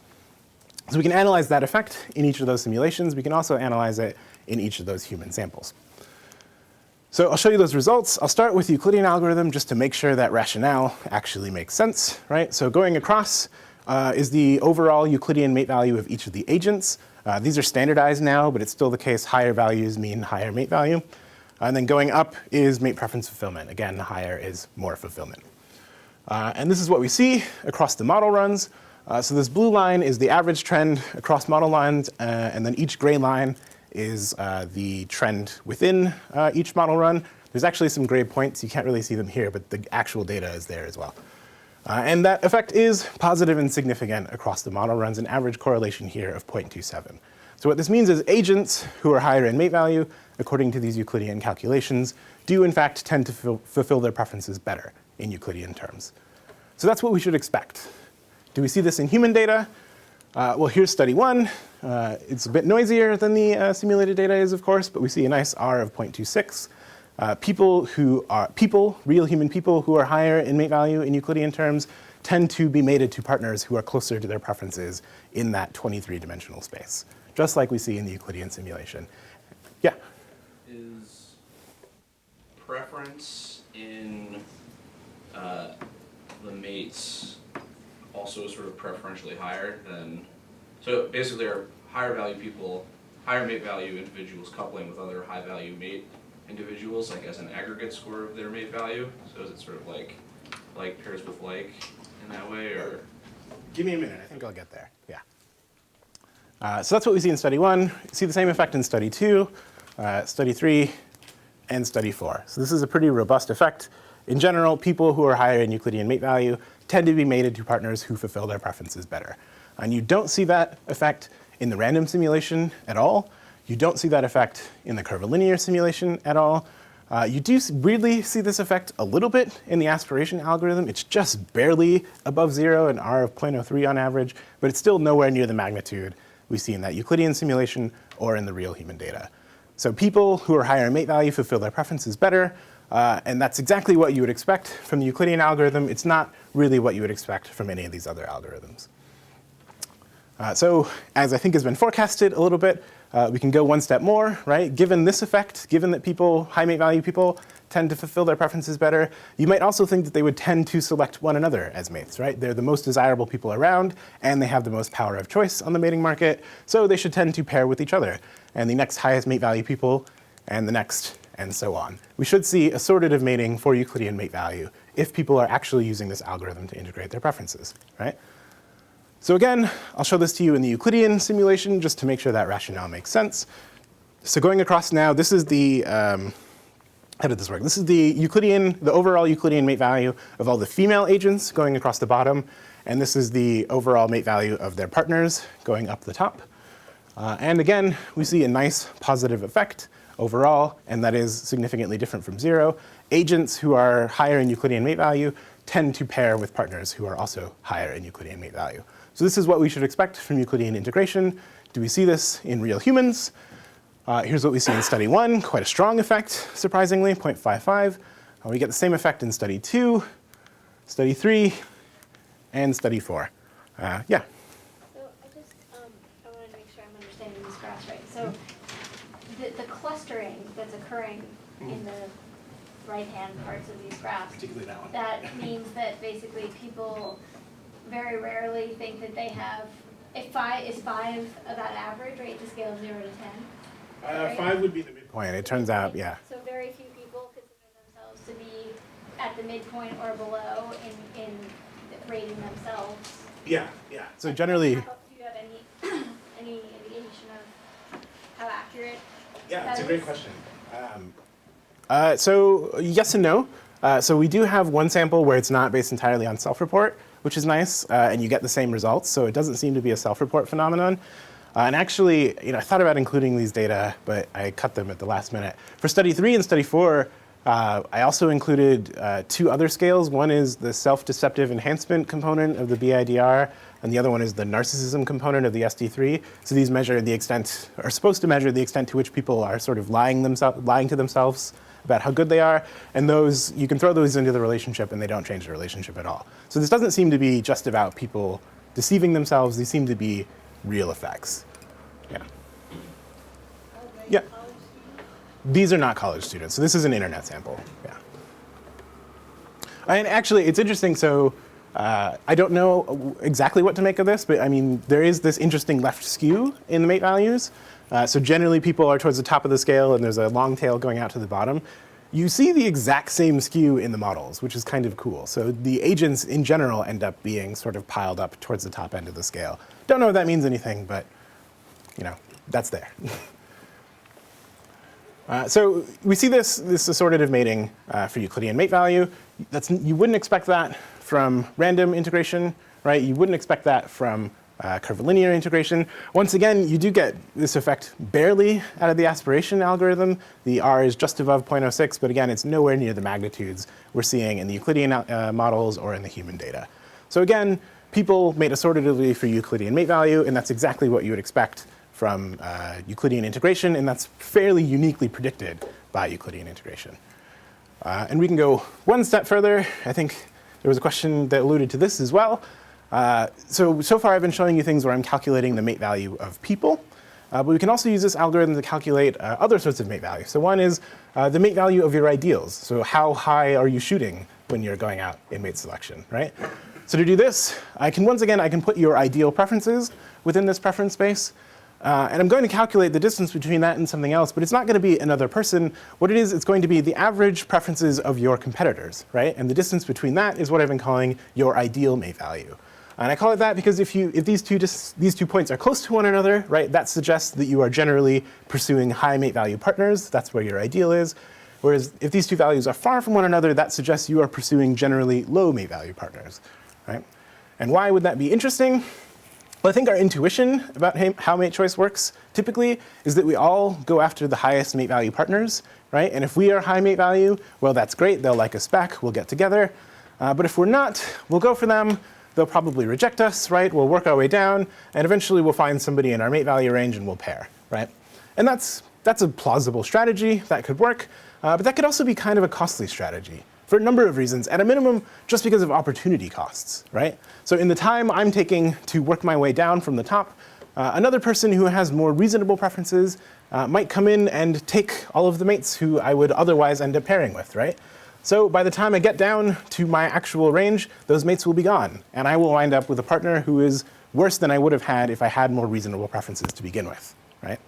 So we can analyze that effect in each of those simulations. We can also analyze it in each of those human samples. So I'll show you those results. I'll start with the Euclidean algorithm just to make sure that rationale actually makes sense, right? So going across is the overall Euclidean mate value of each of the agents. These are standardized now, but it's still the case higher values mean higher mate value. And then going up is mate preference fulfillment. Again, higher is more fulfillment. And this is what we see across the model runs. So this blue line is the average trend across model lines, and then each gray line is the trend within each model run. There's actually some gray points. You can't really see them here, but the actual data is there as well. And that effect is positive and significant across the model runs, an average correlation here of 0.27. So what this means is agents who are higher in mate value, according to these Euclidean calculations, do in fact tend to fulfill their preferences better in Euclidean terms. So that's what we should expect. Do we see this in human data? Well, here's study 1. It's a bit noisier than the simulated data is, of course, but we see a nice R of 0.26. Real human people who are higher in mate value in Euclidean terms tend to be mated to partners who are closer to their preferences in that 23-dimensional space, just like we see in the Euclidean simulation. Yeah? Is preference in the mates also sort of preferentially higher than, so basically are higher value people, higher mate value individuals coupling with other high value mate individuals, like as an aggregate score of their mate value? So is it sort of like pairs with like in that way, or? Give me a minute, I think I'll get there, yeah. So that's what we see in study 1. We see the same effect in study 2, study 3, and study 4. So this is a pretty robust effect. In general, people who are higher in Euclidean mate value tend to be mated to partners who fulfill their preferences better. And you don't see that effect in the random simulation at all. You don't see that effect in the curvilinear simulation at all. You do weirdly see this effect a little bit in the aspiration algorithm. It's just barely above 0, an R of 0.03 on average, but it's still nowhere near the magnitude we see in that Euclidean simulation or in the real human data. So people who are higher in mate value fulfill their preferences better, and that's exactly what you would expect from the Euclidean algorithm. It's not really what you would expect from any of these other algorithms. So as I think has been forecasted a little bit, we can go one step more, right? Given this effect, given that high mate value people tend to fulfill their preferences better, you might also think that they would tend to select one another as mates, right? They're the most desirable people around, and they have the most power of choice on the mating market, so they should tend to pair with each other. And the next highest mate value people, and the next, and so on. We should see assortative mating for Euclidean mate value if people are actually using this algorithm to integrate their preferences, right? So again, I'll show this to you in the Euclidean simulation just to make sure that rationale makes sense. So going across now, this is the, how did this work? This is the overall Euclidean mate value of all the female agents going across the bottom, and this is the overall mate value of their partners going up the top. And again, we see a nice positive effect overall, and that is significantly different from 0. Agents who are higher in Euclidean mate value tend to pair with partners who are also higher in Euclidean mate value. So this is what we should expect from Euclidean integration. Do we see this in real humans? Here's what we see in study 1, quite a strong effect, surprisingly, 0.55. We get the same effect in study 2, study 3, and study 4. Yeah. So I wanted to make sure I'm understanding these graphs right. So the clustering that's occurring in the right-hand parts of these graphs, Particularly that one. that means that basically people very rarely think that they have, is 5 about average, right, to scale of 0 to 10? Right? 5 would be the midpoint. It turns out, yeah. So very few people consider themselves to be at the midpoint or below in rating themselves. Yeah. So generally, Do you have any indication of how accurate? yeah, that it's a great is? question. So yes and no. So we do have one sample where it's not based entirely on self-report, which is nice, and you get the same results. So it doesn't seem to be a self-report phenomenon. And actually, I thought about including these data, but I cut them at the last minute. For study 3 and study 4, I also included 2 other scales. One is the self-deceptive enhancement component of the BIDR, and the other one is the narcissism component of the SD3. So these measure the extent, are supposed to measure the extent to which people are sort of lying to themselves about how good they are. And those, you can throw those into the relationship and they don't change the relationship at all. So this doesn't seem to be just about people deceiving themselves. These seem to be real effects. Yeah. Yeah. These are not college students. So this is an internet sample. Yeah. And actually, it's interesting. So I don't know exactly what to make of this, but I mean, there is this interesting left skew in the mate values. So generally, people are towards the top of the scale, and there's a long tail going out to the bottom. You see the exact same skew in the models, which is kind of cool. So the agents in general end up being sort of piled up towards the top end of the scale. Don't know if that means anything, but that's there. So we see this assortative mating for Euclidean mate value. You wouldn't expect that from random integration, right? You wouldn't expect that from curvilinear integration. Once again, you do get this effect barely out of the aspiration algorithm. The R is just above 0.06, but again, it's nowhere near the magnitudes we're seeing in the Euclidean models or in the human data. So again, people mate assortatively for Euclidean mate value, and that's exactly what you would expect from Euclidean integration, and that's fairly uniquely predicted by Euclidean integration. And we can go one step further. I think there was a question that alluded to this as well. So far I've been showing you things where I'm calculating the mate value of people, but we can also use this algorithm to calculate other sorts of mate values. So one is the mate value of your ideals. So how high are you shooting when you're going out in mate selection, right? So to do this, I can put your ideal preferences within this preference space. And I'm going to calculate the distance between that and something else, but it's not going to be another person. What it is, it's going to be the average preferences of your competitors, right? And the distance between that is what I've been calling your ideal mate value. And I call it that because if these two points are close to one another, right, that suggests that you are generally pursuing high mate value partners. That's where your ideal is. Whereas if these two values are far from one another, that suggests you are pursuing generally low mate value partners, right? And why would that be interesting? Well, I think our intuition about how mate choice works typically is that we all go after the highest mate value partners, right? And if we are high mate value, well, that's great. They'll like us back. We'll get together. But if we're not, we'll go for them. They'll probably reject us, right? We'll work our way down, and eventually we'll find somebody in our mate value range and we'll pair, right? And that's a plausible strategy that could work, but that could also be kind of a costly strategy for a number of reasons, at a minimum, just because of opportunity costs, right? So in the time I'm taking to work my way down from the top, another person who has more reasonable preferences might come in and take all of the mates who I would otherwise end up pairing with, right? So by the time I get down to my actual range, those mates will be gone, and I will wind up with a partner who is worse than I would have had if I had more reasonable preferences to begin with, right?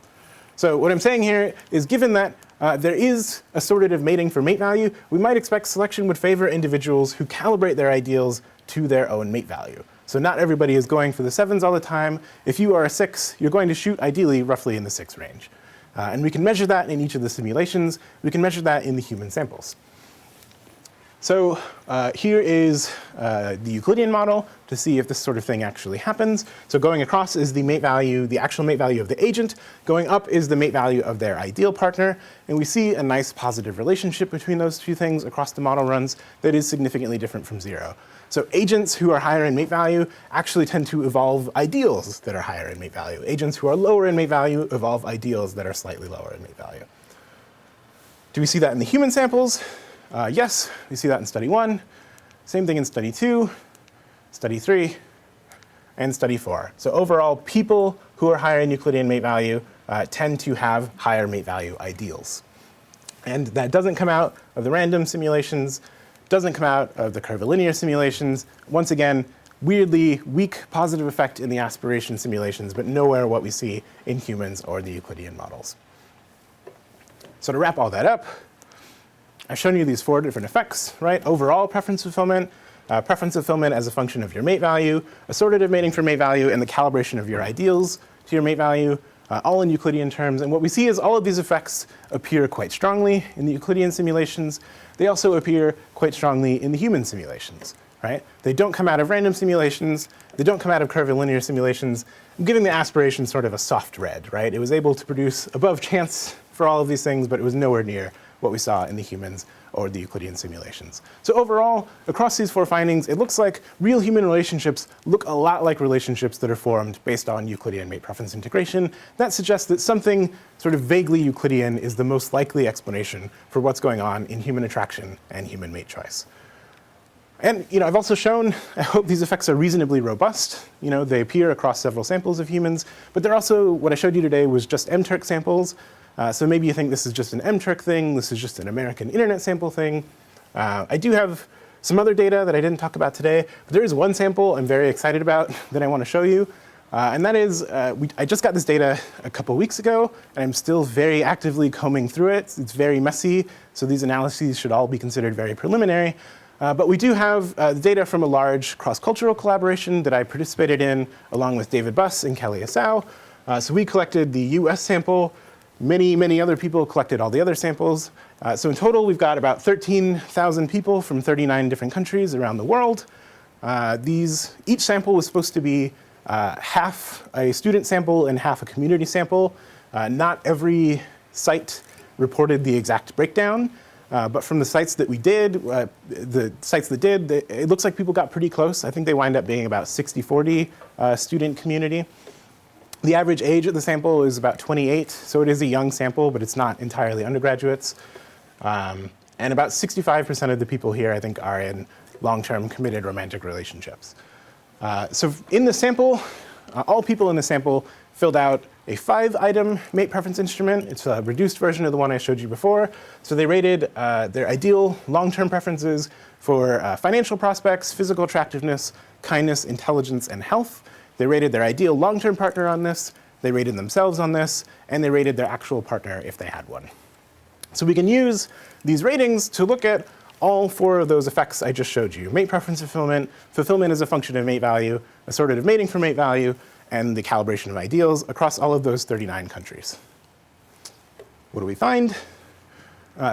So what I'm saying here is, given that there is assortative mating for mate value, we might expect selection would favor individuals who calibrate their ideals to their own mate value. So not everybody is going for the 7s all the time. If you are a 6, you're going to shoot ideally roughly in the 6 range. And we can measure that in each of the simulations. We can measure that in the human samples. So here is the Euclidean model to see if this sort of thing actually happens. So going across is the mate value, the actual mate value of the agent. Going up is the mate value of their ideal partner. And we see a nice positive relationship between those two things across the model runs that is significantly different from 0. So agents who are higher in mate value actually tend to evolve ideals that are higher in mate value. Agents who are lower in mate value evolve ideals that are slightly lower in mate value. Do we see that in the human samples? Yes, we see that in study 1. Same thing in study 2, study 3, and study 4. So overall, people who are higher in Euclidean mate value tend to have higher mate value ideals. And that doesn't come out of the random simulations, doesn't come out of the curvilinear simulations. Once again, weirdly weak positive effect in the aspiration simulations, but nowhere what we see in humans or the Euclidean models. So to wrap all that up, I've shown you these 4 different effects, right? Overall preference fulfillment as a function of your mate value, assortative mating for mate value, and the calibration of your ideals to your mate value, all in Euclidean terms. And what we see is all of these effects appear quite strongly in the Euclidean simulations. They also appear quite strongly in the human simulations, right? They don't come out of random simulations. They don't come out of curvilinear simulations. I'm giving the aspiration sort of a soft red, right? It was able to produce above chance for all of these things, but it was nowhere near what we saw in the humans or the Euclidean simulations. So overall, across these 4 findings, it looks like real human relationships look a lot like relationships that are formed based on Euclidean mate preference integration. That suggests that something sort of vaguely Euclidean is the most likely explanation for what's going on in human attraction and human mate choice. And I've also shown, I hope these effects are reasonably robust. They appear across several samples of humans, but they're also, what I showed you today was just mTurk samples. So maybe you think this is just an mTurk thing, this is just an American internet sample thing. I do have some other data that I didn't talk about today, but there is one sample I'm very excited about that I want to show you. And that is, I just got this data a couple weeks ago, and I'm still very actively combing through it. It's very messy, so these analyses should all be considered very preliminary. But we do have data from a large cross-cultural collaboration that I participated in along with David Buss and Kelly Asau. So we collected the US sample. Many other people collected all the other samples. So in total, we've got about 13,000 people from 39 different countries around the world. Each sample was supposed to be half a student sample and half a community sample. Not every site reported the exact breakdown. But from the sites that we did, it looks like people got pretty close. I think they wind up being about 60-40 student community. The average age of the sample is about 28, so it is a young sample, but it's not entirely undergraduates. And about 65% of the people here, I think, are in long-term committed romantic relationships. So in the sample, all people in the sample filled out a 5-item mate preference instrument. It's a reduced version of the one I showed you before. So they rated their ideal long-term preferences for financial prospects, physical attractiveness, kindness, intelligence, and health. They rated their ideal long-term partner on this, they rated themselves on this, and they rated their actual partner if they had one. So we can use these ratings to look at all 4 of those effects I just showed you. Mate preference fulfillment, fulfillment as a function of mate value, assortative mating for mate value, and the calibration of ideals across all of those 39 countries. What do we find?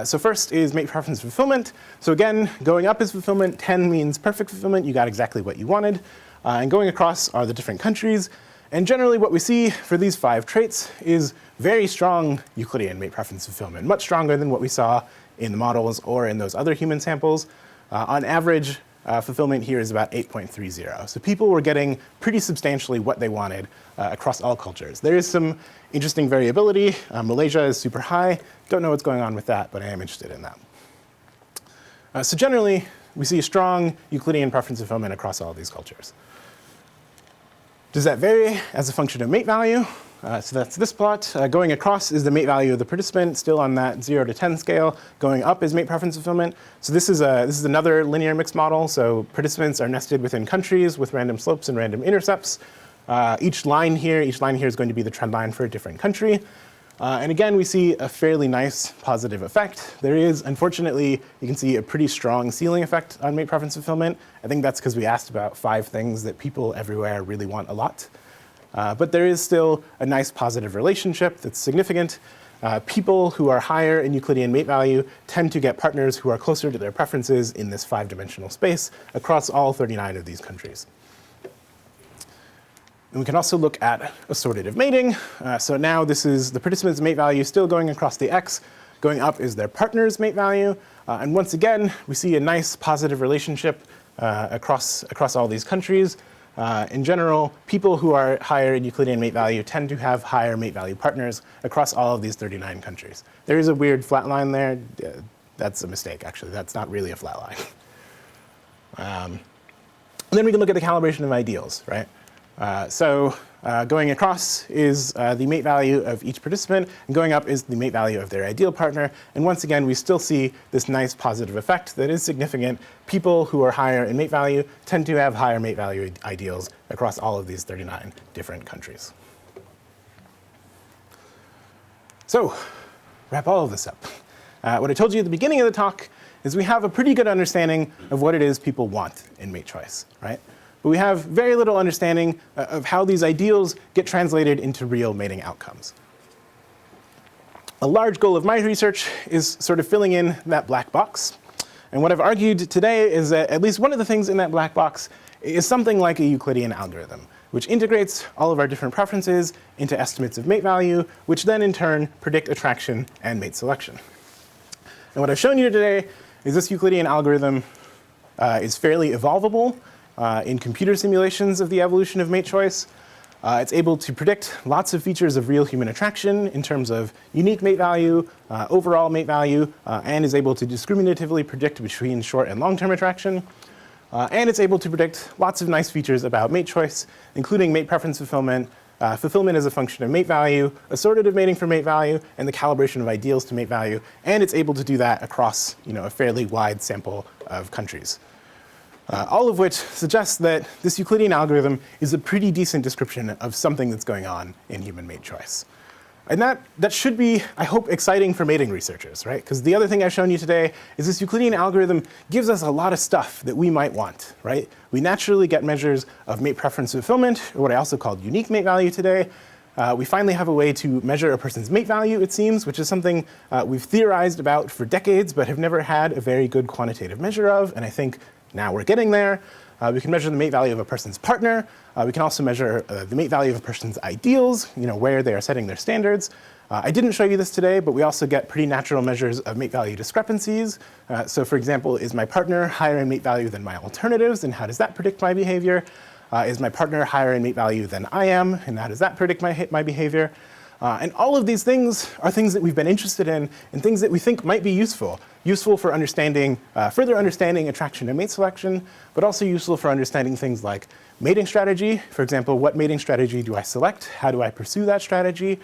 So first is mate preference fulfillment. So again, going up is fulfillment. 10 means perfect fulfillment. You got exactly what you wanted. And going across are the different countries. And generally what we see for these 5 traits is very strong Euclidean mate preference fulfillment, much stronger than what we saw in the models or in those other human samples. On average, fulfillment here is about 8.30. So people were getting pretty substantially what they wanted across all cultures. There is some interesting variability. Malaysia is super high. Don't know what's going on with that, but I am interested in that. So generally, we see a strong Euclidean preference fulfillment across all of these cultures. Does that vary as a function of mate value? So that's this plot. Going across is the mate value of the participant, still on that 0 to 10 scale. Going up is mate preference fulfillment. So this is another linear mixed model. So participants are nested within countries with random slopes and random intercepts. Each line here is going to be the trend line for a different country. And again, we see a fairly nice positive effect. There is, unfortunately, you can see a pretty strong ceiling effect on mate preference fulfillment. I think that's because we asked about 5 things that people everywhere really want a lot. But there is still a nice positive relationship that's significant. People who are higher in Euclidean mate value tend to get partners who are closer to their preferences in this 5-dimensional space across all 39 of these countries. And we can also look at assortative mating. So now this is the participant's mate value still going across the X. Going up is their partner's mate value. And once again, we see a nice positive relationship across all these countries. In general, people who are higher in Euclidean mate value tend to have higher mate value partners across all of these 39 countries. There is a weird flat line there. that's a mistake, actually. That's not really a flat line. And then we can look at the calibration of ideals, right? Going across is the mate value of each participant, and going up is the mate value of their ideal partner. And once again, we still see this nice positive effect that is significant. People who are higher in mate value tend to have higher mate value ideals across all of these 39 different countries. So, wrap all of this up. What I told you at the beginning of the talk is we have a pretty good understanding of what it is people want in mate choice, right? But we have very little understanding of how these ideals get translated into real mating outcomes. A large goal of my research is sort of filling in that black box. And what I've argued today is that at least one of the things in that black box is something like a Euclidean algorithm, which integrates all of our different preferences into estimates of mate value, which then in turn predict attraction and mate selection. And what I've shown you today is this Euclidean algorithm is fairly evolvable in computer simulations of the evolution of mate choice. It's able to predict lots of features of real human attraction in terms of unique mate value, overall mate value, and is able to discriminatively predict between short and long-term attraction. And it's able to predict lots of nice features about mate choice, including mate preference fulfillment, fulfillment as a function of mate value, assortative mating for mate value, and the calibration of ideals to mate value. And it's able to do that across a fairly wide sample of countries. All of which suggests that this Euclidean algorithm is a pretty decent description of something that's going on in human mate choice. And that should be, I hope, exciting for mating researchers, right? Because the other thing I've shown you today is this Euclidean algorithm gives us a lot of stuff that we might want, right? We naturally get measures of mate preference fulfillment, or what I also called unique mate value today. We finally have a way to measure a person's mate value, it seems, which is something we've theorized about for decades, but have never had a very good quantitative measure of. And I think now we're getting there. We can measure the mate value of a person's partner. We can also measure the mate value of a person's ideals, where they are setting their standards. I didn't show you this today, but we also get pretty natural measures of mate value discrepancies. So for example, is my partner higher in mate value than my alternatives, and how does that predict my behavior? Is my partner higher in mate value than I am, and how does that predict my behavior? And all of these things are things that we've been interested in and things that we think might be useful for understanding, further understanding attraction and mate selection, but also useful for understanding things like mating strategy. For example, what mating strategy do I select? How do I pursue that strategy?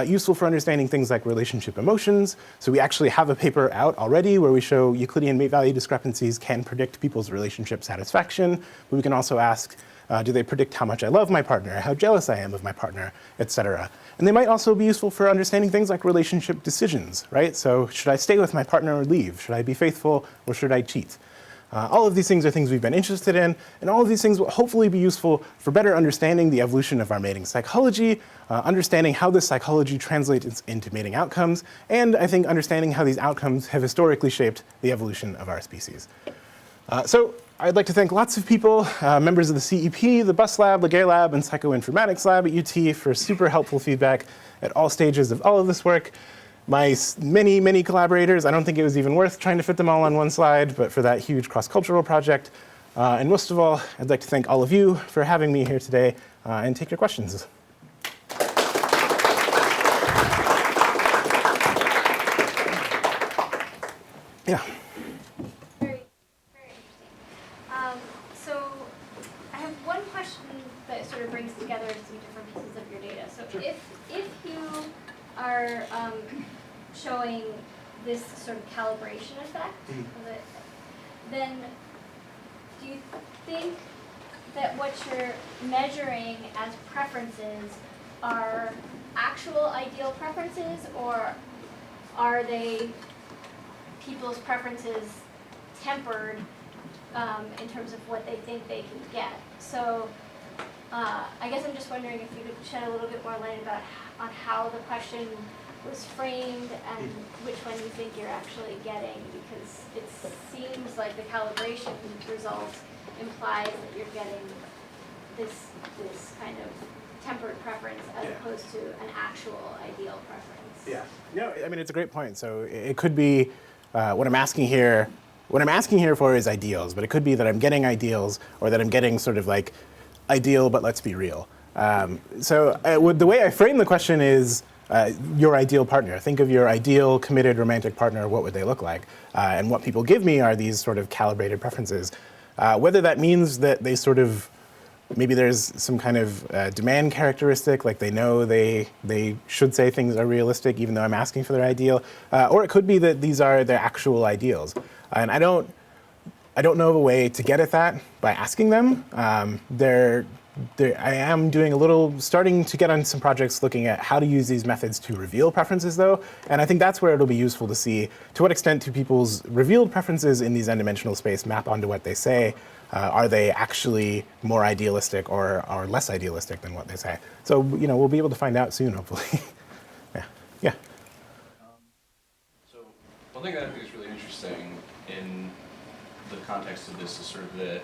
Useful for understanding things like relationship emotions. So we actually have a paper out already where we show Euclidean mate value discrepancies can predict people's relationship satisfaction. But we can also ask, do they predict how much I love my partner, how jealous I am of my partner, etc. And they might also be useful for understanding things like relationship decisions, right? So should I stay with my partner or leave? Should I be faithful or should I cheat? All of these things are things we've been interested in, and all of these things will hopefully be useful for better understanding the evolution of our mating psychology, understanding how this psychology translates into mating outcomes, and I think understanding how these outcomes have historically shaped the evolution of our species. So I'd like to thank lots of people, members of the CEP, the Bus Lab, Laguerre Lab, and Psychoinformatics Lab at UT for super helpful feedback at all stages of all of this work. My many, many collaborators, I don't think it was even worth trying to fit them all on one slide, but for that huge cross-cultural project. And most of all, I'd like to thank all of you for having me here today and take your questions. Yeah. Very, very interesting. So I have one question that sort of brings together some different pieces of your data. So Sure. if you are showing this sort of calibration effect of it, then do you think that what you're measuring as preferences are actual ideal preferences, or are they people's preferences tempered in terms of what they think they can get? So I guess I'm just wondering if you could shed a little bit more light about on how the question was framed and which one you think you're actually getting, because it seems like the calibration result implies that you're getting this kind of tempered preference as opposed to an actual ideal preference. Yeah. No, I mean, it's a great point. So it could be what I'm asking here for is ideals, but it could be that I'm getting ideals or that I'm getting sort of like ideal, but let's be real. So the way I frame the question is, your ideal partner. Think of your ideal committed romantic partner. What would they look like? And what people give me are these sort of calibrated preferences. Whether that means that they sort of, maybe there's some kind of demand characteristic, like they know they should say things are realistic even though I'm asking for their ideal, or it could be that these are their actual ideals. And I don't know of a way to get at that by asking them. I am doing starting to get on some projects looking at how to use these methods to reveal preferences though, and I think that's where it'll be useful to see to what extent do people's revealed preferences in these n-dimensional space map onto what they say. Are they actually more idealistic or less idealistic than what they say? So we'll be able to find out soon, hopefully. Yeah. So one thing that I think is really interesting in the context of this is sort of the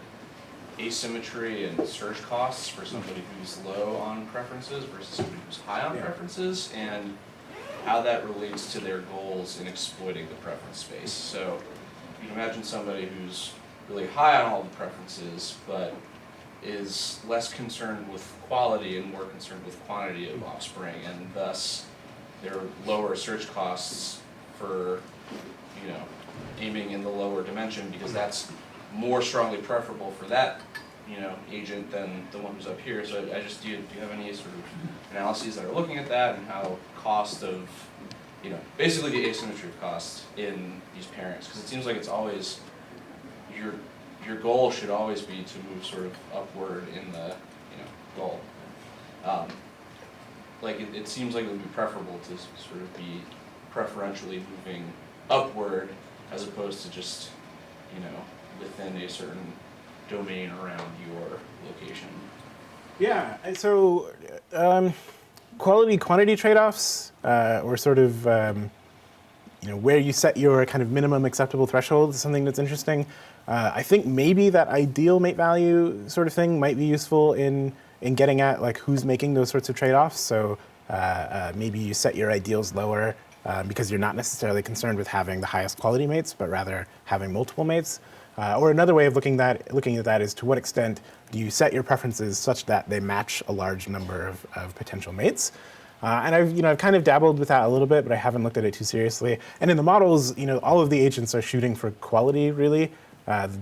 asymmetry and search costs for somebody who's low on preferences versus somebody who's high on preferences, and how that relates to their goals in exploiting the preference space. So you can imagine somebody who's really high on all the preferences, but is less concerned with quality and more concerned with quantity of offspring, and thus there are lower search costs for aiming in the lower dimension, because that's more strongly preferable for that agent than the one who's up here. So I just do you have any sort of analyses that are looking at that and how cost of basically the asymmetry of cost in these pairings, because it seems like it's always your goal should always be to move sort of upward in the goal. Like it seems like it would be preferable to sort of be preferentially moving upward as opposed to just within a certain domain around your location. Yeah, and so quality-quantity trade-offs, or sort of where you set your kind of minimum acceptable threshold is something that's interesting. I think maybe that ideal mate value sort of thing might be useful in getting at like who's making those sorts of trade-offs. So maybe you set your ideals lower because you're not necessarily concerned with having the highest quality mates, but rather having multiple mates. Or another way of looking at that is to what extent do you set your preferences such that they match a large number of potential mates. And I've kind of dabbled with that a little bit, but I haven't looked at it too seriously. And in the models, all of the agents are shooting for quality, really.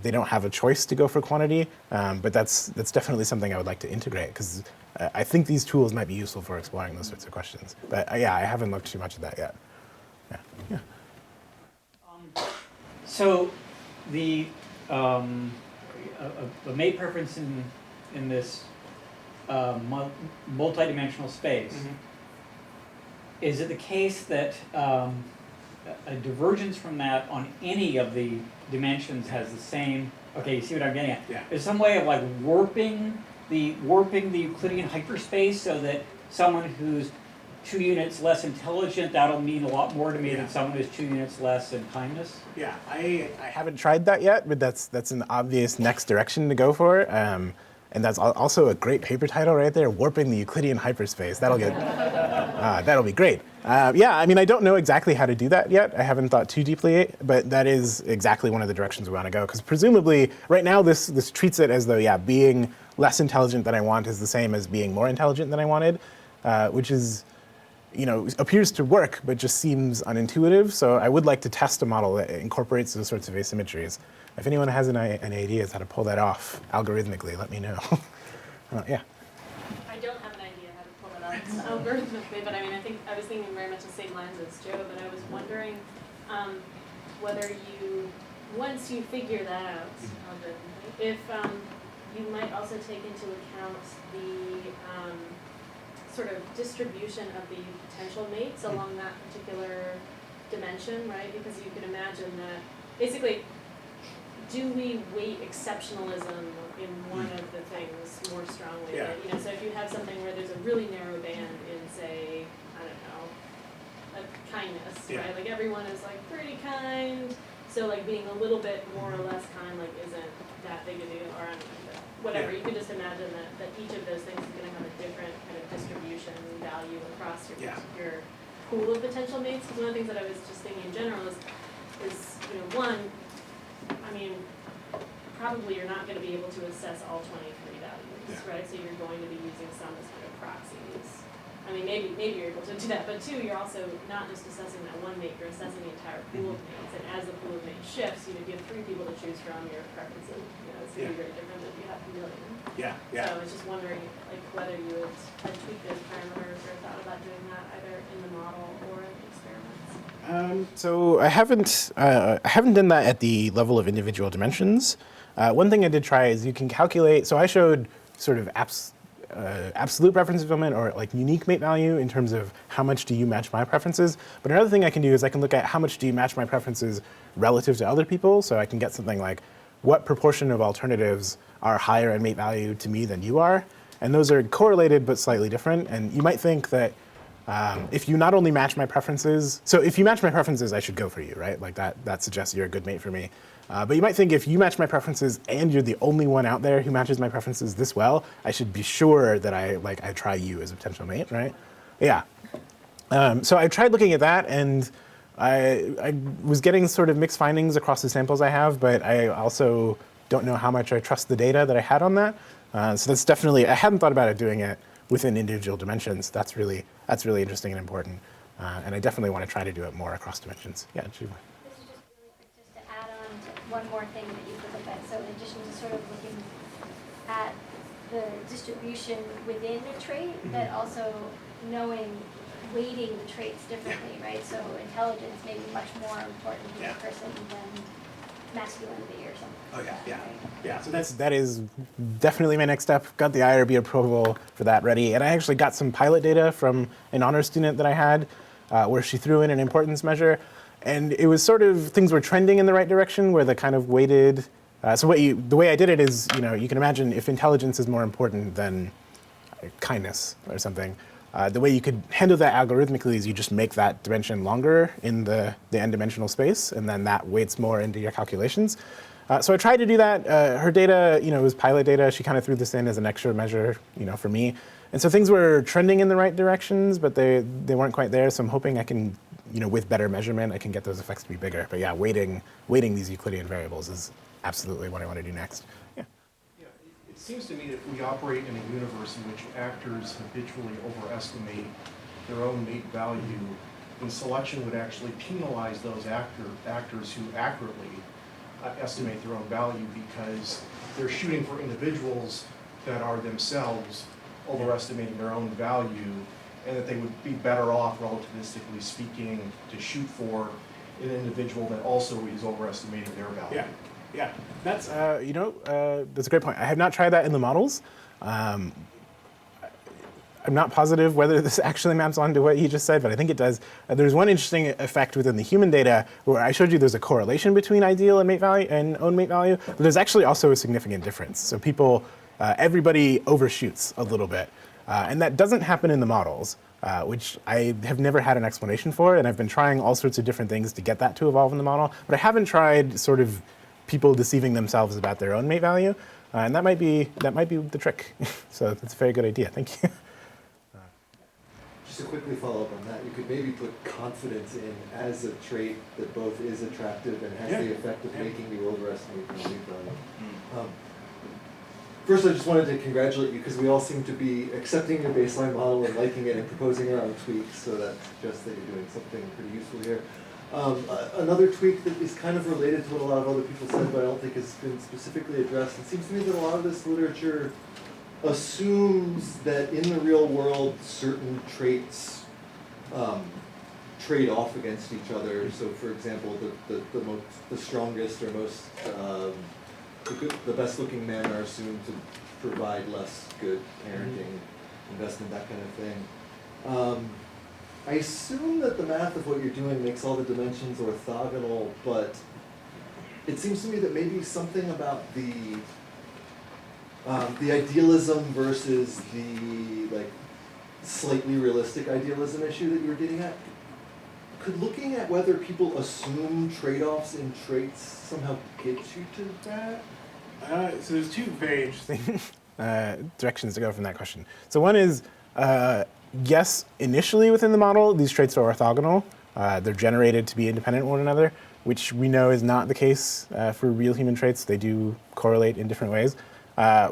They don't have a choice to go for quantity, but that's definitely something I would like to integrate, because I think these tools might be useful for exploring those sorts of questions. But yeah, I haven't looked too much at that yet. Yeah. So the a mate preference in this multidimensional space, is it the case that a divergence from that on any of the dimensions has the same? Okay, you see what I'm getting at? Yeah. There's some way of like warping the Euclidean hyperspace so that someone who's 2 units less intelligent, that'll mean a lot more to me than someone who's 2 units less in kindness. Yeah, I haven't tried that yet, but that's an obvious next direction to go for. And that's also a great paper title right there, Warping the Euclidean Hyperspace. That'll be great. Yeah, I mean, I don't know exactly how to do that yet. I haven't thought too deeply, but that is exactly one of the directions we want to go. Because presumably, right now, this treats it as though, being less intelligent than I want is the same as being more intelligent than I wanted, which is, appears to work, but just seems unintuitive. So I would like to test a model that incorporates those sorts of asymmetries. If anyone has any ideas how to pull that off algorithmically, let me know. Yeah. I don't have an idea how to pull it off algorithmically, but I think I was thinking very much the same lines as Joe, but I was wondering whether once you figure that out algorithmically, if you might also take into account the sort of distribution of the potential mates along that particular dimension, right? Because you can imagine that basically, do we weight exceptionalism in one of the things more strongly? Yeah. So if you have something where there's a really narrow band in, say, I don't know, a kindness, right? Like everyone is like pretty kind, so like being a little bit more or less kind like isn't that big a deal, or I don't know, whatever. You could just imagine that each of those things is going to have a different kind of distribution value across your pool of potential mates. Because one of the things that I was just thinking in general is one, I mean, probably you're not going to be able to assess all 23 values, right? So you're going to be using some as kind of proxies. I mean, maybe you're able to do that, but two, you're also not just assessing that one mate, you're assessing the entire pool of mates, and as the pool of mates shifts, if you have 3 people to choose from, your preferences, it's gonna be very different than if you have a million. Yeah, So I was just wondering, like, whether you had tweaked those parameters or thought about doing that either in the model or in the experiments. So I haven't done that at the level of individual dimensions. One thing I did try is you can calculate. So I showed sort of absolute preference fulfillment or like unique mate value in terms of how much do you match my preferences. But another thing I can do is I can look at how much do you match my preferences relative to other people. So I can get something like what proportion of alternatives are higher in mate value to me than you are. And those are correlated but slightly different. And you might think that if you not only match my preferences, so if you match my preferences, I should go for you, right? Like that suggests you're a good mate for me. But you might think if you match my preferences and you're the only one out there who matches my preferences this well, I should be sure that I try you as a potential mate, right? Yeah. So I tried looking at that, and I was getting sort of mixed findings across the samples I have, but I also don't know how much I trust the data that I had on that. So that's definitely, I hadn't thought about doing it within individual dimensions. That's really interesting and important. And I definitely want to try to do it more across dimensions. Yeah, Julie. This is just really quick, just to add on to one more thing that you could look at. So in addition to sort of looking at the distribution within a trait, but also knowing, weighting the traits differently, right? So intelligence may be much more important to a person than masculinity or something. Oh yeah, like that, yeah, right? yeah. So that is definitely my next step. Got the IRB approval for that ready, and I actually got some pilot data from an honor student that I had, where she threw in an importance measure, and it was sort of things were trending in the right direction, where the kind of weighted. So the way I did it is, you can imagine if intelligence is more important than kindness or something. The way you could handle that algorithmically is you just make that dimension longer in the n-dimensional space, and then that weights more into your calculations. So I tried to do that. Her data, was pilot data. She kind of threw this in as an extra measure, for me. And so things were trending in the right directions, but they weren't quite there. So I'm hoping I can, with better measurement, I can get those effects to be bigger. But yeah, weighting these Euclidean variables is absolutely what I want to do next. Yeah. Yeah, it seems to me that we operate in a universe in which actors habitually overestimate their own mate value, and selection would actually penalize those actors who accurately estimate their own value, because they're shooting for individuals that are themselves overestimating their own value, and that they would be better off, relativistically speaking, to shoot for an individual that also is overestimating their value. Yeah, that's that's a great point. I have not tried that in the models. I'm not positive whether this actually maps onto what you just said, but I think it does. There's one interesting effect within the human data where I showed you there's a correlation between ideal and mate value and own mate value, but there's actually also a significant difference. So everybody overshoots a little bit, and that doesn't happen in the models, which I have never had an explanation for, and I've been trying all sorts of different things to get that to evolve in the model, but I haven't tried sort of people deceiving themselves about their own mate value, and that might be the trick. So that's a very good idea. Thank you. Just to quickly follow up on that, you could maybe put confidence in as a trait that both is attractive and has the effect of making you overestimate your mate value. First, I just wanted to congratulate you, because we all seem to be accepting your baseline model and liking it and proposing our own tweaks, so that suggests that you're doing something pretty useful here. Another tweak that is kind of related to what a lot of other people said, but I don't think has been specifically addressed. It seems to me that a lot of this literature assumes that in the real world certain traits trade off against each other. So, for example, the strongest or most the best looking men are assumed to provide less good parenting, investment, that kind of thing. I assume that the math of what you're doing makes all the dimensions orthogonal, but it seems to me that maybe something about the idealism versus the slightly realistic idealism issue that you were getting at, could looking at whether people assume trade-offs in traits somehow get you to that? So there's two very interesting directions to go from that question. So one is, yes, initially within the model, these traits are orthogonal. They're generated to be independent of one another, which we know is not the case for real human traits. They do correlate in different ways. A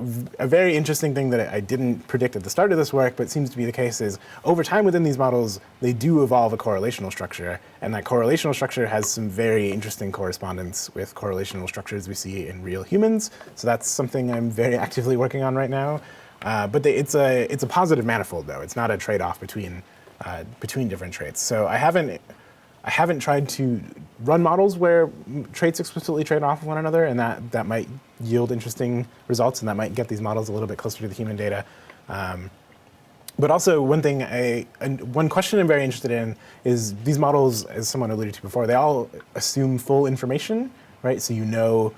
very interesting thing that I didn't predict at the start of this work, but seems to be the case, is over time within these models, they do evolve a correlational structure. And that correlational structure has some very interesting correspondence with correlational structures we see in real humans. So that's something I'm very actively working on right now. But it's a positive manifold, though. It's not a trade-off between different traits. So I haven't tried to run models where traits explicitly trade off of one another, and that might yield interesting results, and that might get these models a little bit closer to the human data. But also one question I'm very interested in is these models, as someone alluded to before, they all assume full information, right? So you know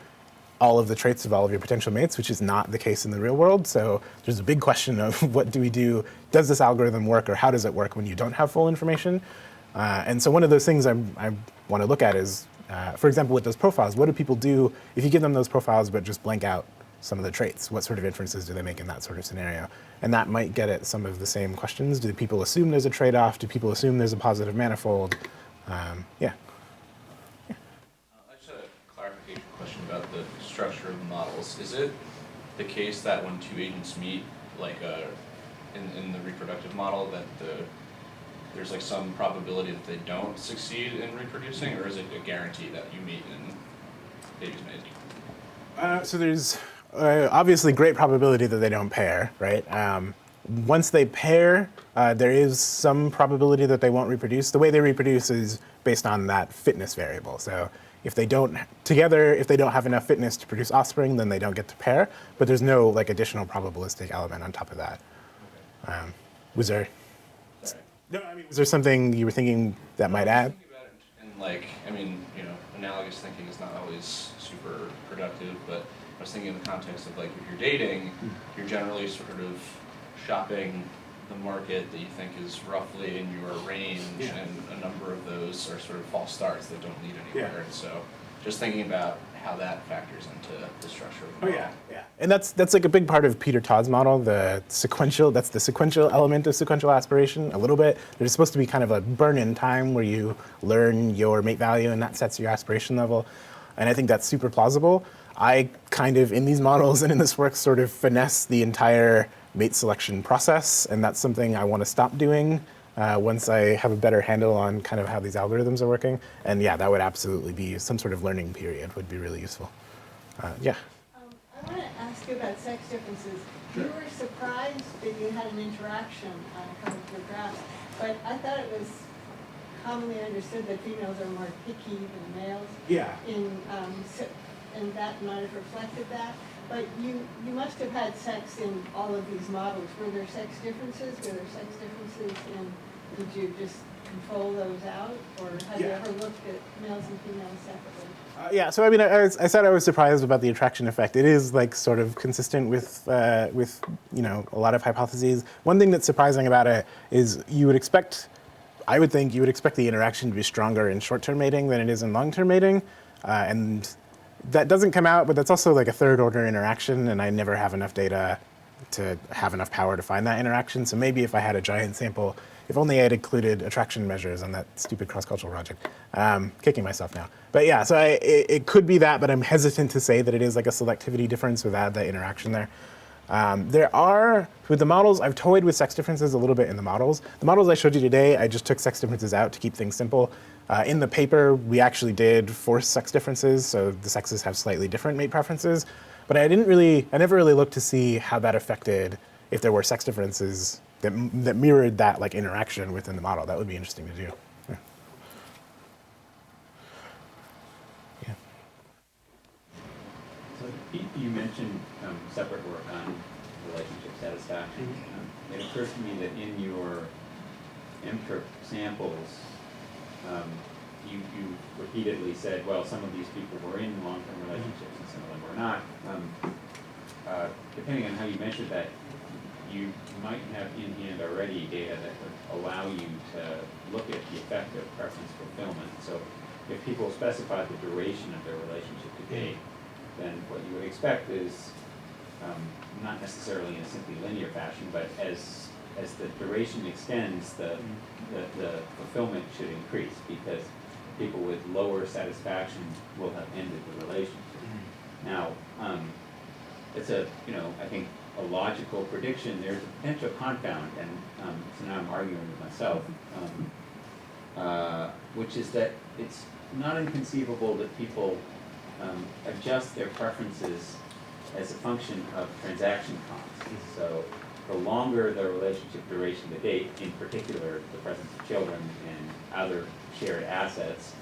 all of the traits of all of your potential mates, which is not the case in the real world. So there's a big question of what do we do? Does this algorithm work, or how does it work when you don't have full information? And so one of those things I want to look at is, for example, with those profiles, what do people do if you give them those profiles but just blank out some of the traits? What sort of inferences do they make in that sort of scenario? And that might get at some of the same questions. Do people assume there's a trade-off? Do people assume there's a positive manifold? Yeah. I just had a clarification question about the structure of the models. Is it the case that when two agents meet, like in the reproductive model, that there's like some probability that they don't succeed in reproducing, or is it a guarantee that you meet and babies made? So there's obviously great probability that they don't pair, right? Once they pair, there is some probability that they won't reproduce. The way they reproduce is based on that fitness variable. So if they don't have enough fitness to produce offspring, then they don't get to pair. But there's no like additional probabilistic element on top of that. Was there? Sorry. No, I mean, was there something you were thinking that might add? Thinking about it, and like, I mean, analogous thinking is not always super productive, but I was thinking in the context of like, if you're dating, you're generally sort of shopping the market that you think is roughly in your range, and a number of those are sort of false starts that don't lead anywhere. And so just thinking about how that factors into the structure of the model. And that's like a big part of Peter Todd's model, that's the sequential element of sequential aspiration, a little bit. There's supposed to be kind of a burn-in time where you learn your mate value, and that sets your aspiration level. And I think that's super plausible. I kind of, in these models and in this work, sort of finesse the entire mate selection process, and that's something I want to stop doing once I have a better handle on kind of how these algorithms are working. And yeah, that would absolutely be some sort of learning period, would be really useful. I want to ask you about sex differences. You were surprised that you had an interaction on a couple of your graphs, but I thought it was commonly understood that females are more picky than males. And that might have reflected that. But you must have had sex in all of these models. Were there sex differences? Were there sex differences did you just control those out? Or have you ever looked at males and females separately? So I mean, I said I was surprised about the attraction effect. It is like sort of consistent with a lot of hypotheses. One thing that's surprising about it is I would think you would expect the interaction to be stronger in short-term mating than it is in long-term mating, and that doesn't come out, but that's also like a third-order interaction, and I never have enough data to have enough power to find that interaction. So maybe if I had a giant sample, if only I had included attraction measures on that stupid cross-cultural project. Kicking myself now. But yeah, so it could be that, but I'm hesitant to say that it is like a selectivity difference without that interaction there. With the models, I've toyed with sex differences a little bit in the models. The models I showed you today, I just took sex differences out to keep things simple. In the paper, we actually did force sex differences, so the sexes have slightly different mate preferences. But I never really looked to see how that affected if there were sex differences that mirrored that like interaction within the model. That would be interesting to do. So you mentioned separate work on relationship satisfaction. It occurs to me that in your empiric samples, you repeatedly said, well, some of these people were in long-term relationships and some of them were not. Depending on how you measured that, you might have in hand already data that would allow you to look at the effect of preference fulfillment. So if people specify the duration of their relationship to date, then what you would expect is not necessarily in a simply linear fashion, but as the duration extends, the fulfillment should increase because people with lower satisfaction will have ended the relationship. Now, it's a, I think a logical prediction. There's a potential confound, and so now I'm arguing with myself, which is that it's not inconceivable that people adjust their preferences as a function of transaction costs. So the longer the relationship duration to date, in particular the presence of children and other shared assets,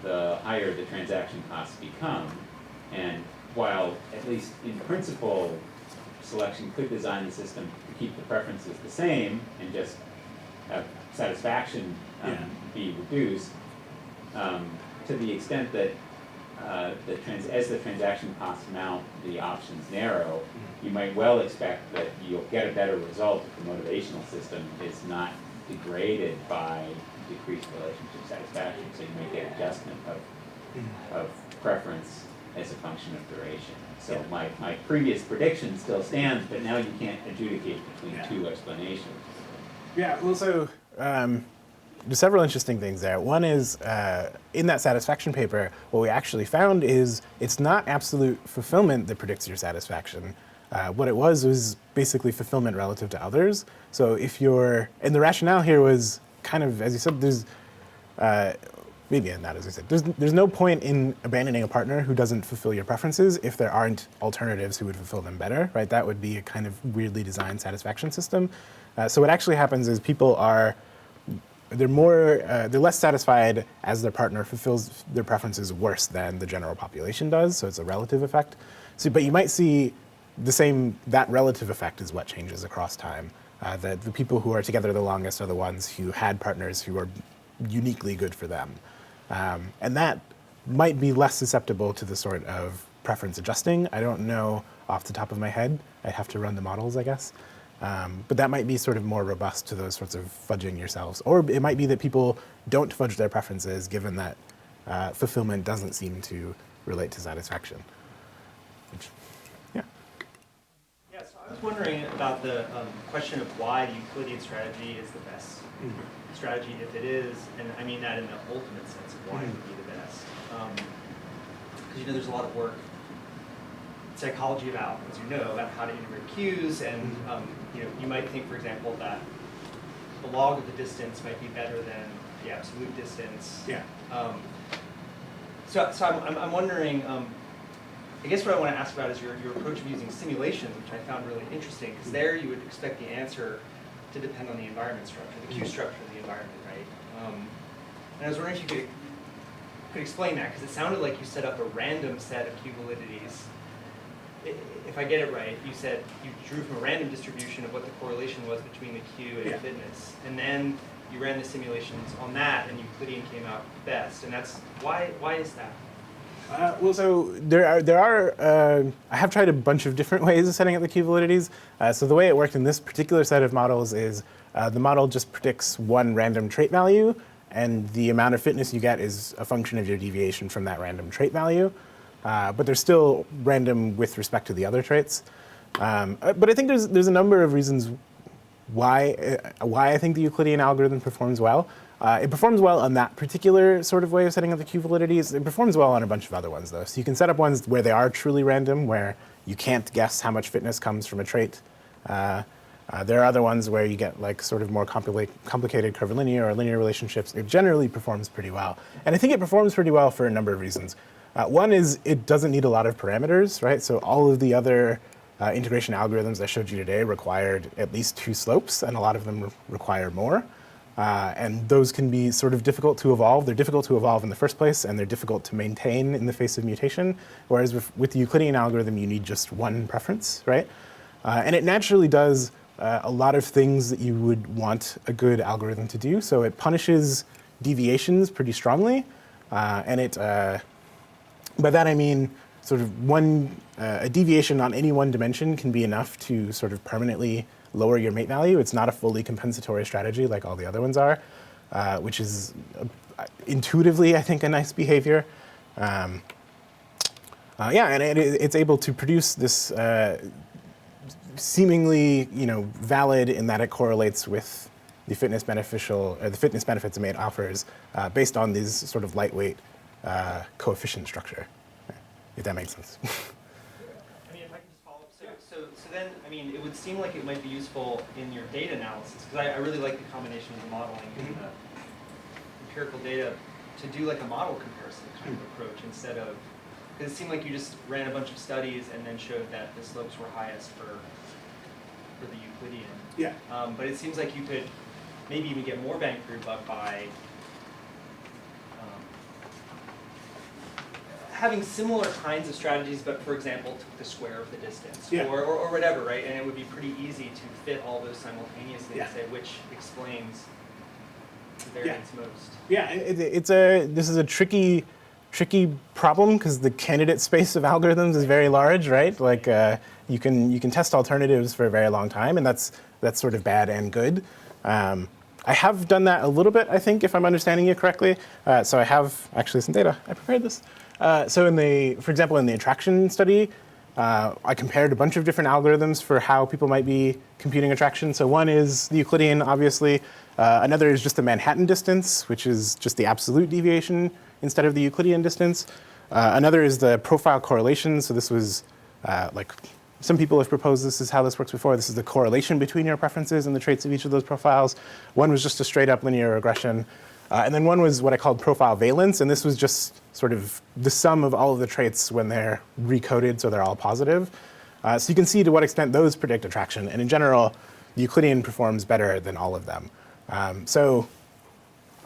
the higher the transaction costs become. And while, at least in principle, selection could design the system to keep the preferences the same and just have satisfaction be reduced, to the extent that as the transaction costs mount, the options narrow, you might well expect that you'll get a better result if the motivational system is not degraded by decreased relationship satisfaction. So you may get adjustment of preference as a function of duration. So my previous prediction still stands, but now you can't adjudicate between two explanations. Yeah, well, so there's several interesting things there. One is, in that satisfaction paper, what we actually found is it's not absolute fulfillment that predicts your satisfaction. What it was basically fulfillment relative to others. So if you're, and the rationale here was kind of, as you said, there's, maybe not as I said, there's no point in abandoning a partner who doesn't fulfill your preferences if there aren't alternatives who would fulfill them better, right? That would be a kind of weirdly designed satisfaction system. So what actually happens is people are, they're less satisfied as their partner fulfills their preferences worse than the general population does, so it's a relative effect. So, but you might see that relative effect is what changes across time. The people who are together the longest are the ones who had partners who are uniquely good for them. And that might be less susceptible to the sort of preference adjusting. I don't know off the top of my head. I'd have to run the models, I guess. But that might be sort of more robust to those sorts of fudging yourselves. Or it might be that people don't fudge their preferences given that fulfillment doesn't seem to relate to satisfaction. Yeah, so I was wondering about the question of why the Euclidean strategy is the best strategy, if it is, and I mean that in the ultimate sense of why it would be the best. Because there's a lot of work in psychology about, as you know, about how to integrate cues, and you might think, for example, that the log of the distance might be better than the absolute distance. Yeah. So I'm wondering. I guess what I want to ask about is your approach of using simulations, which I found really interesting, because there you would expect the answer to depend on the environment structure, the Q structure of the environment, right? And I was wondering if you could explain that, because it sounded like you set up a random set of Q validities. If I get it right, you said you drew from a random distribution of what the correlation was between the Q and fitness, and then you ran the simulations on that, and Euclidean came out best. And that's why is that? Well, so there are I have tried a bunch of different ways of setting up the Q validities. So the way it worked in this particular set of models is the model just predicts one random trait value, and the amount of fitness you get is a function of your deviation from that random trait value. But they're still random with respect to the other traits. But I think there's a number of reasons why I think the Euclidean algorithm performs well. It performs well on that particular sort of way of setting up the Q validities. It performs well on a bunch of other ones, though. So you can set up ones where they are truly random, where you can't guess how much fitness comes from a trait. There are other ones where you get like sort of more complicated curvilinear or linear relationships. It generally performs pretty well. And I think it performs pretty well for a number of reasons. One is it doesn't need a lot of parameters, right? So all of the other integration algorithms I showed you today required at least 2 slopes, and a lot of them require more. And those can be sort of difficult to evolve. They're difficult to evolve in the first place, and they're difficult to maintain in the face of mutation. Whereas with the Euclidean algorithm, you need just one preference, right? And it naturally does a lot of things that you would want a good algorithm to do. So it punishes deviations pretty strongly, and it, by that I mean sort of a deviation on any one dimension can be enough to sort of permanently lower your mate value. It's not a fully compensatory strategy like all the other ones are, which is intuitively, I think, a nice behavior. And it's able to produce this seemingly, valid in that it correlates with the fitness benefits a mate offers based on these sort of lightweight coefficient structure, if that makes sense. So then, I mean, it would seem like it might be useful in your data analysis, because I really like the combination of the modeling and the empirical data to do like a model comparison kind of approach instead of, because it seemed like you just ran a bunch of studies and then showed that the slopes were highest for the Euclidean. Yeah. But it seems like you could maybe even get more bang for your buck by having similar kinds of strategies, but for example, took the square of the distance, Yeah. or whatever, right? And it would be pretty easy to fit all those simultaneously Yeah. and say which explains the variance most. Yeah, this is a tricky problem because the candidate space of algorithms is very large, right? Like you can test alternatives for a very long time, and that's sort of bad and good. I have done that a little bit, I think, if I'm understanding you correctly. So I have actually some data. I prepared this. So for example, in the attraction study, I compared a bunch of different algorithms for how people might be computing attraction. So one is the Euclidean, obviously. Another is just the Manhattan distance, which is just the absolute deviation instead of the Euclidean distance. Another is the profile correlation. So this was like some people have proposed this is how this works before. This is the correlation between your preferences and the traits of each of those profiles. One was just a straight up linear regression. And then one was what I called profile valence, and this was just sort of the sum of all of the traits when they're recoded so they're all positive. So you can see to what extent those predict attraction. And in general, the Euclidean performs better than all of them. So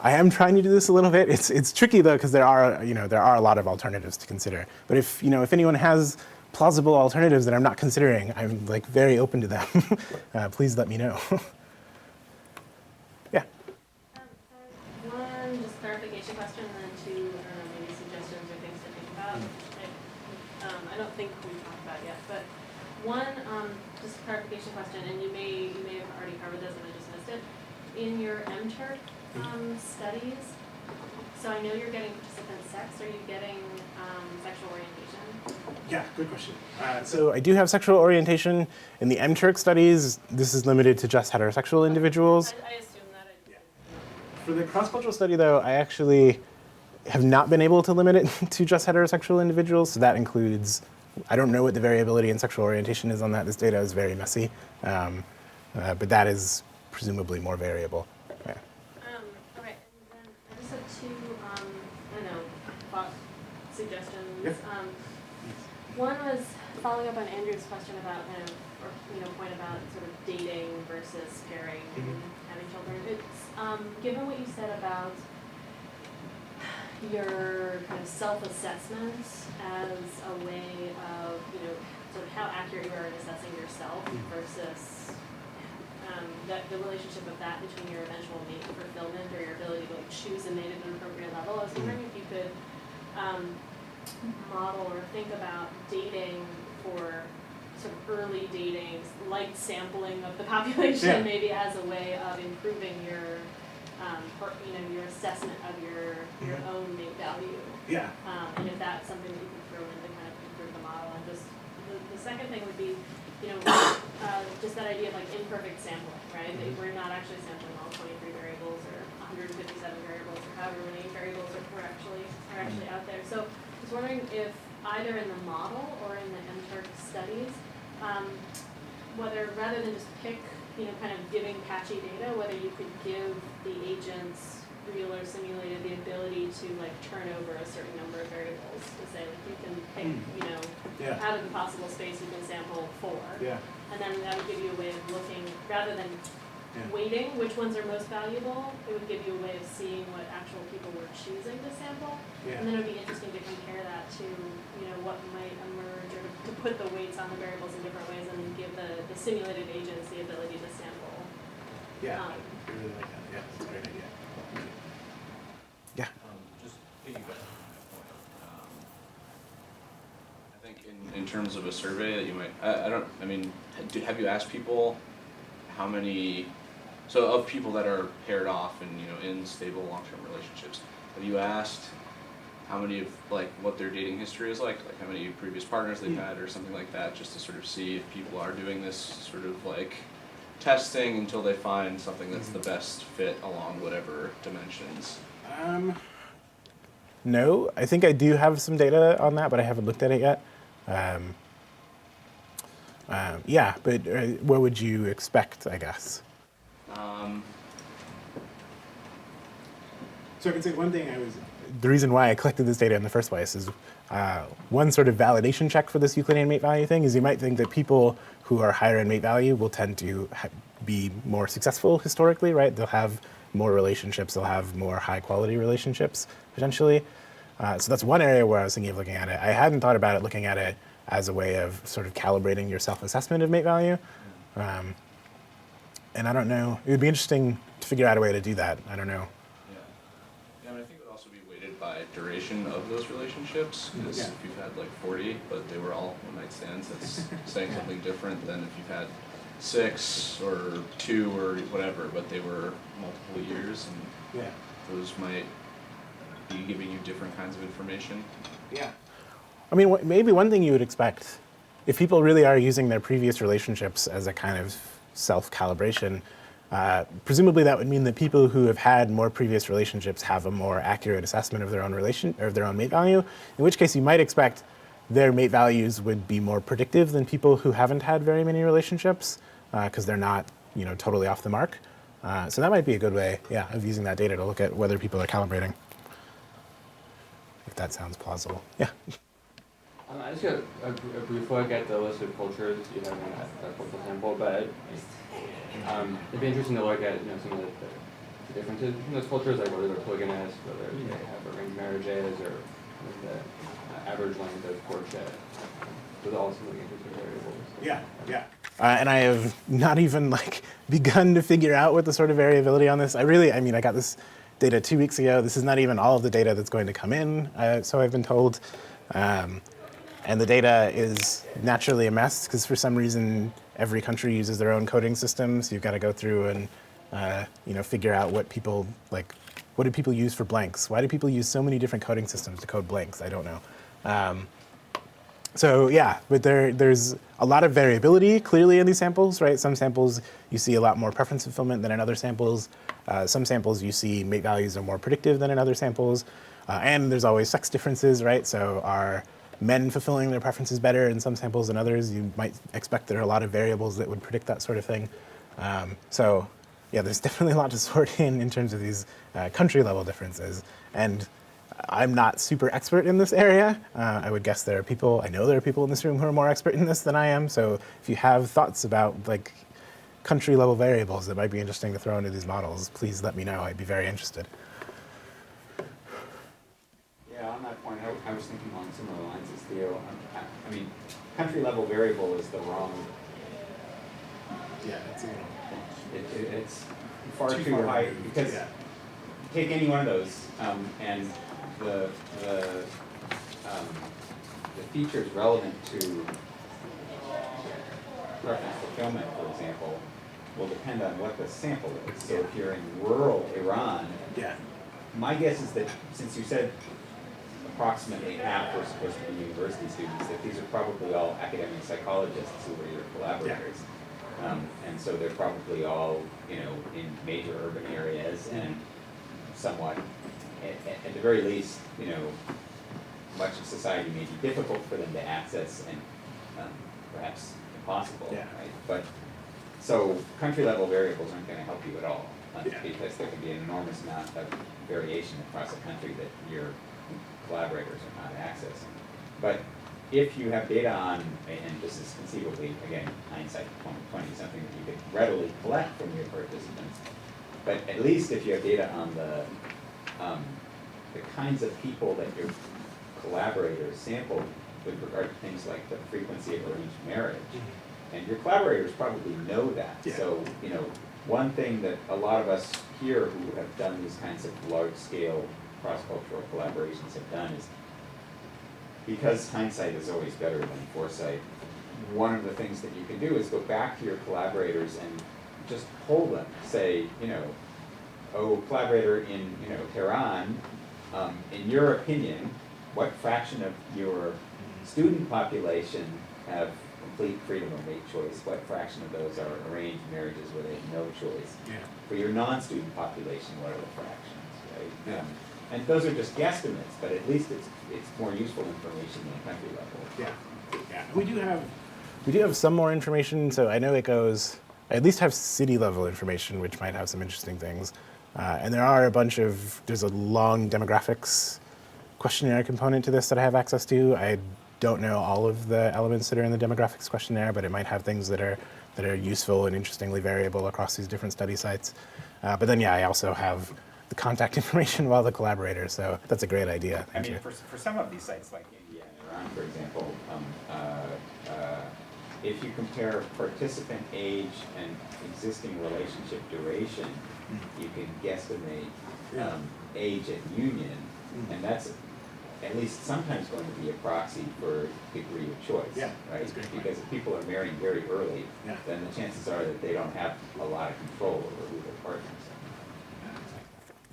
I am trying to do this a little bit. It's tricky though because there are a lot of alternatives to consider. But if anyone has plausible alternatives that I'm not considering, I'm like very open to them. Please let me know. One just clarification question, and then two maybe suggestions or things to think about. I don't think we talked about it yet, but one just clarification question, and you may have already covered this and I just missed it. In your MTurk studies, so I know you're getting participant sex. Are you getting sexual orientation? Yeah, good question. So I do have sexual orientation. In the MTurk studies, this is limited to just heterosexual individuals. I assume that. For the cross-cultural study, though, I actually have not been able to limit it to just heterosexual individuals. So that includes, I don't know what the variability in sexual orientation is on that. This data is very messy. But that is presumably more variable. Yeah. Okay, and then I just have two, thought suggestions. Yep. One was following up on Andrew's question about point about sort of dating versus pairing and having children. It's given what you said about your kind of self-assessment as a way of sort of how accurate you are in assessing yourself versus the relationship of that between your eventual mate fulfillment or your ability to like choose a mate at an appropriate level. I was wondering if you could model or think about dating for sort of early dating, light sampling of the population, maybe as a way of improving your your assessment of your own mate value. Yeah. And if that's something that you can throw in to kind of improve the model. And just the second thing would be, just that idea of like imperfect sampling, right? That we're not actually sampling all 23 variables or 157 variables or however many variables are actually out there. So I was wondering if either in the model or in the MTurk studies, whether rather than just pick, kind of giving patchy data, whether you could give the agents, real or simulated, the ability to like turn over a certain number of variables to say like you can pick, out of the possible space you can sample 4. Yeah. And then that would give you a way of looking, rather than weighting which ones are most valuable, it would give you a way of seeing what actual people were choosing to sample. Yeah. And then it would be interesting to compare that to, what might emerge, or to put the weights on the variables in different ways and then give the simulated agents the ability to sample. Yeah, I really like that. Yeah, that's a great idea. Yeah. Just piggybacking on that point. I think in terms of a survey that you might, have you asked people how many, so of people that are paired off and in stable long-term relationships, have you asked how many of like what their dating history is like how many previous partners they've had or something like that, just to sort of see if people are doing this sort of like testing until they find something that's the best fit along whatever dimensions? No, I think I do have some data on that, but I haven't looked at it yet. Yeah, but what would you expect, I guess? So I can say one thing the reason why I collected this data in the first place is one sort of validation check for this Euclidean mate value thing is you might think that people who are higher in mate value will tend to be more successful historically, right? They'll have more relationships, they'll have more high quality relationships, potentially. So that's one area where I was thinking of looking at it. I hadn't thought about it looking at it as a way of sort of calibrating your self-assessment of mate value. And I don't know, it would be interesting to figure out a way to do that. I don't know. Yeah, I mean, I think it would also be weighted by duration of those relationships. Because if you've had like 40, but they were all one-night stands, that's saying something different than if you've had 6 or 2 or whatever, but they were multiple years, and those might be giving you different kinds of information. Yeah. I mean, maybe one thing you would expect, if people really are using their previous relationships as a kind of self-calibration, presumably that would mean that people who have had more previous relationships have a more accurate assessment of their own mate value, in which case you might expect their mate values would be more predictive than people who haven't had very many relationships, because they're not, totally off the mark. So that might be a good way, of using that data to look at whether people are calibrating. If that sounds plausible. Yeah. I just got a brief look at the list of cultures you have in that cultural sample, but it'd be interesting to look at some of the differences in those cultures, like whether they're polygamous, whether they have arranged marriages, or the average length of courtship. Those are all some of the interesting variables. And I have not even begun to figure out what the sort of variability on this. I got this data 2 weeks ago. This is not even all of the data that's going to come in, so I've been told. And the data is naturally a mess because for some reason every country uses their own coding system. So you've got to go through and figure out what do people use for blanks? Why do people use so many different coding systems to code blanks? I don't know. So yeah, but there's a lot of variability clearly in these samples, right? Some samples you see a lot more preference fulfillment than in other samples. Some samples you see mate values are more predictive than in other samples. And there's always sex differences, right? So are men fulfilling their preferences better in some samples than others? You might expect there are a lot of variables that would predict that sort of thing. So yeah, there's definitely a lot to sort in terms of these country level differences. And I'm not super expert in this area. I would guess I know there are people in this room who are more expert in this than I am. So if you have thoughts about country level variables that might be interesting to throw into these models, please let me know. I'd be very interested. Yeah, on that point, I was thinking along similar lines as Theo. I mean, country level variable is the wrong. Yeah, it's a little. It's far too high because take any one of those and the features relevant to preference fulfillment, for example, will depend on what the sample is. So if you're in rural Iran, my guess is that since you said approximately half were supposed to be university students, that these are probably all academic psychologists who are your collaborators. And so they're probably all, in major urban areas and somewhat, at the very least, much of society may be difficult for them to access and perhaps impossible, right? But so country level variables aren't going to help you at all because there can be an enormous amount of variation across a country that your collaborators are not accessing. But if you have data on, and this is conceivably, again, hindsight 2020, something that you could readily collect from your participants, but at least if you have data on the kinds of people that your collaborators sampled with regard to things like the frequency of arranged marriage, and your collaborators probably know that. So, one thing that a lot of us here who have done these kinds of large-scale cross-cultural collaborations have done is, because hindsight is always better than foresight, one of the things that you can do is go back to your collaborators and just poll them. Say, collaborator in, Tehran, in your opinion, what fraction of your student population have complete freedom of mate choice? What fraction of those are arranged marriages where they have no choice? For your non-student population, what are the fractions, right? And those are just guesstimates, but at least it's more useful information than country level. We do have We do have some more information, so I know it goes, I at least have city level information, which might have some interesting things. And there are there's a long demographics questionnaire component to this that I have access to. I don't know all of the elements that are in the demographics questionnaire, but it might have things that are useful and interestingly variable across these different study sites. But then, yeah, I also have the contact information of all the collaborators, so that's a great idea. I mean, for some of these sites, like India and Iran, for example, if you compare participant age and existing relationship duration, you can guesstimate age at union, and that's at least sometimes going to be a proxy for degree of choice, right? Because if people are marrying very early, then the chances are that they don't have a lot of control over who their partners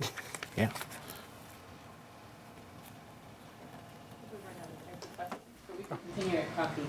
are. Yeah. We can continue at coffee.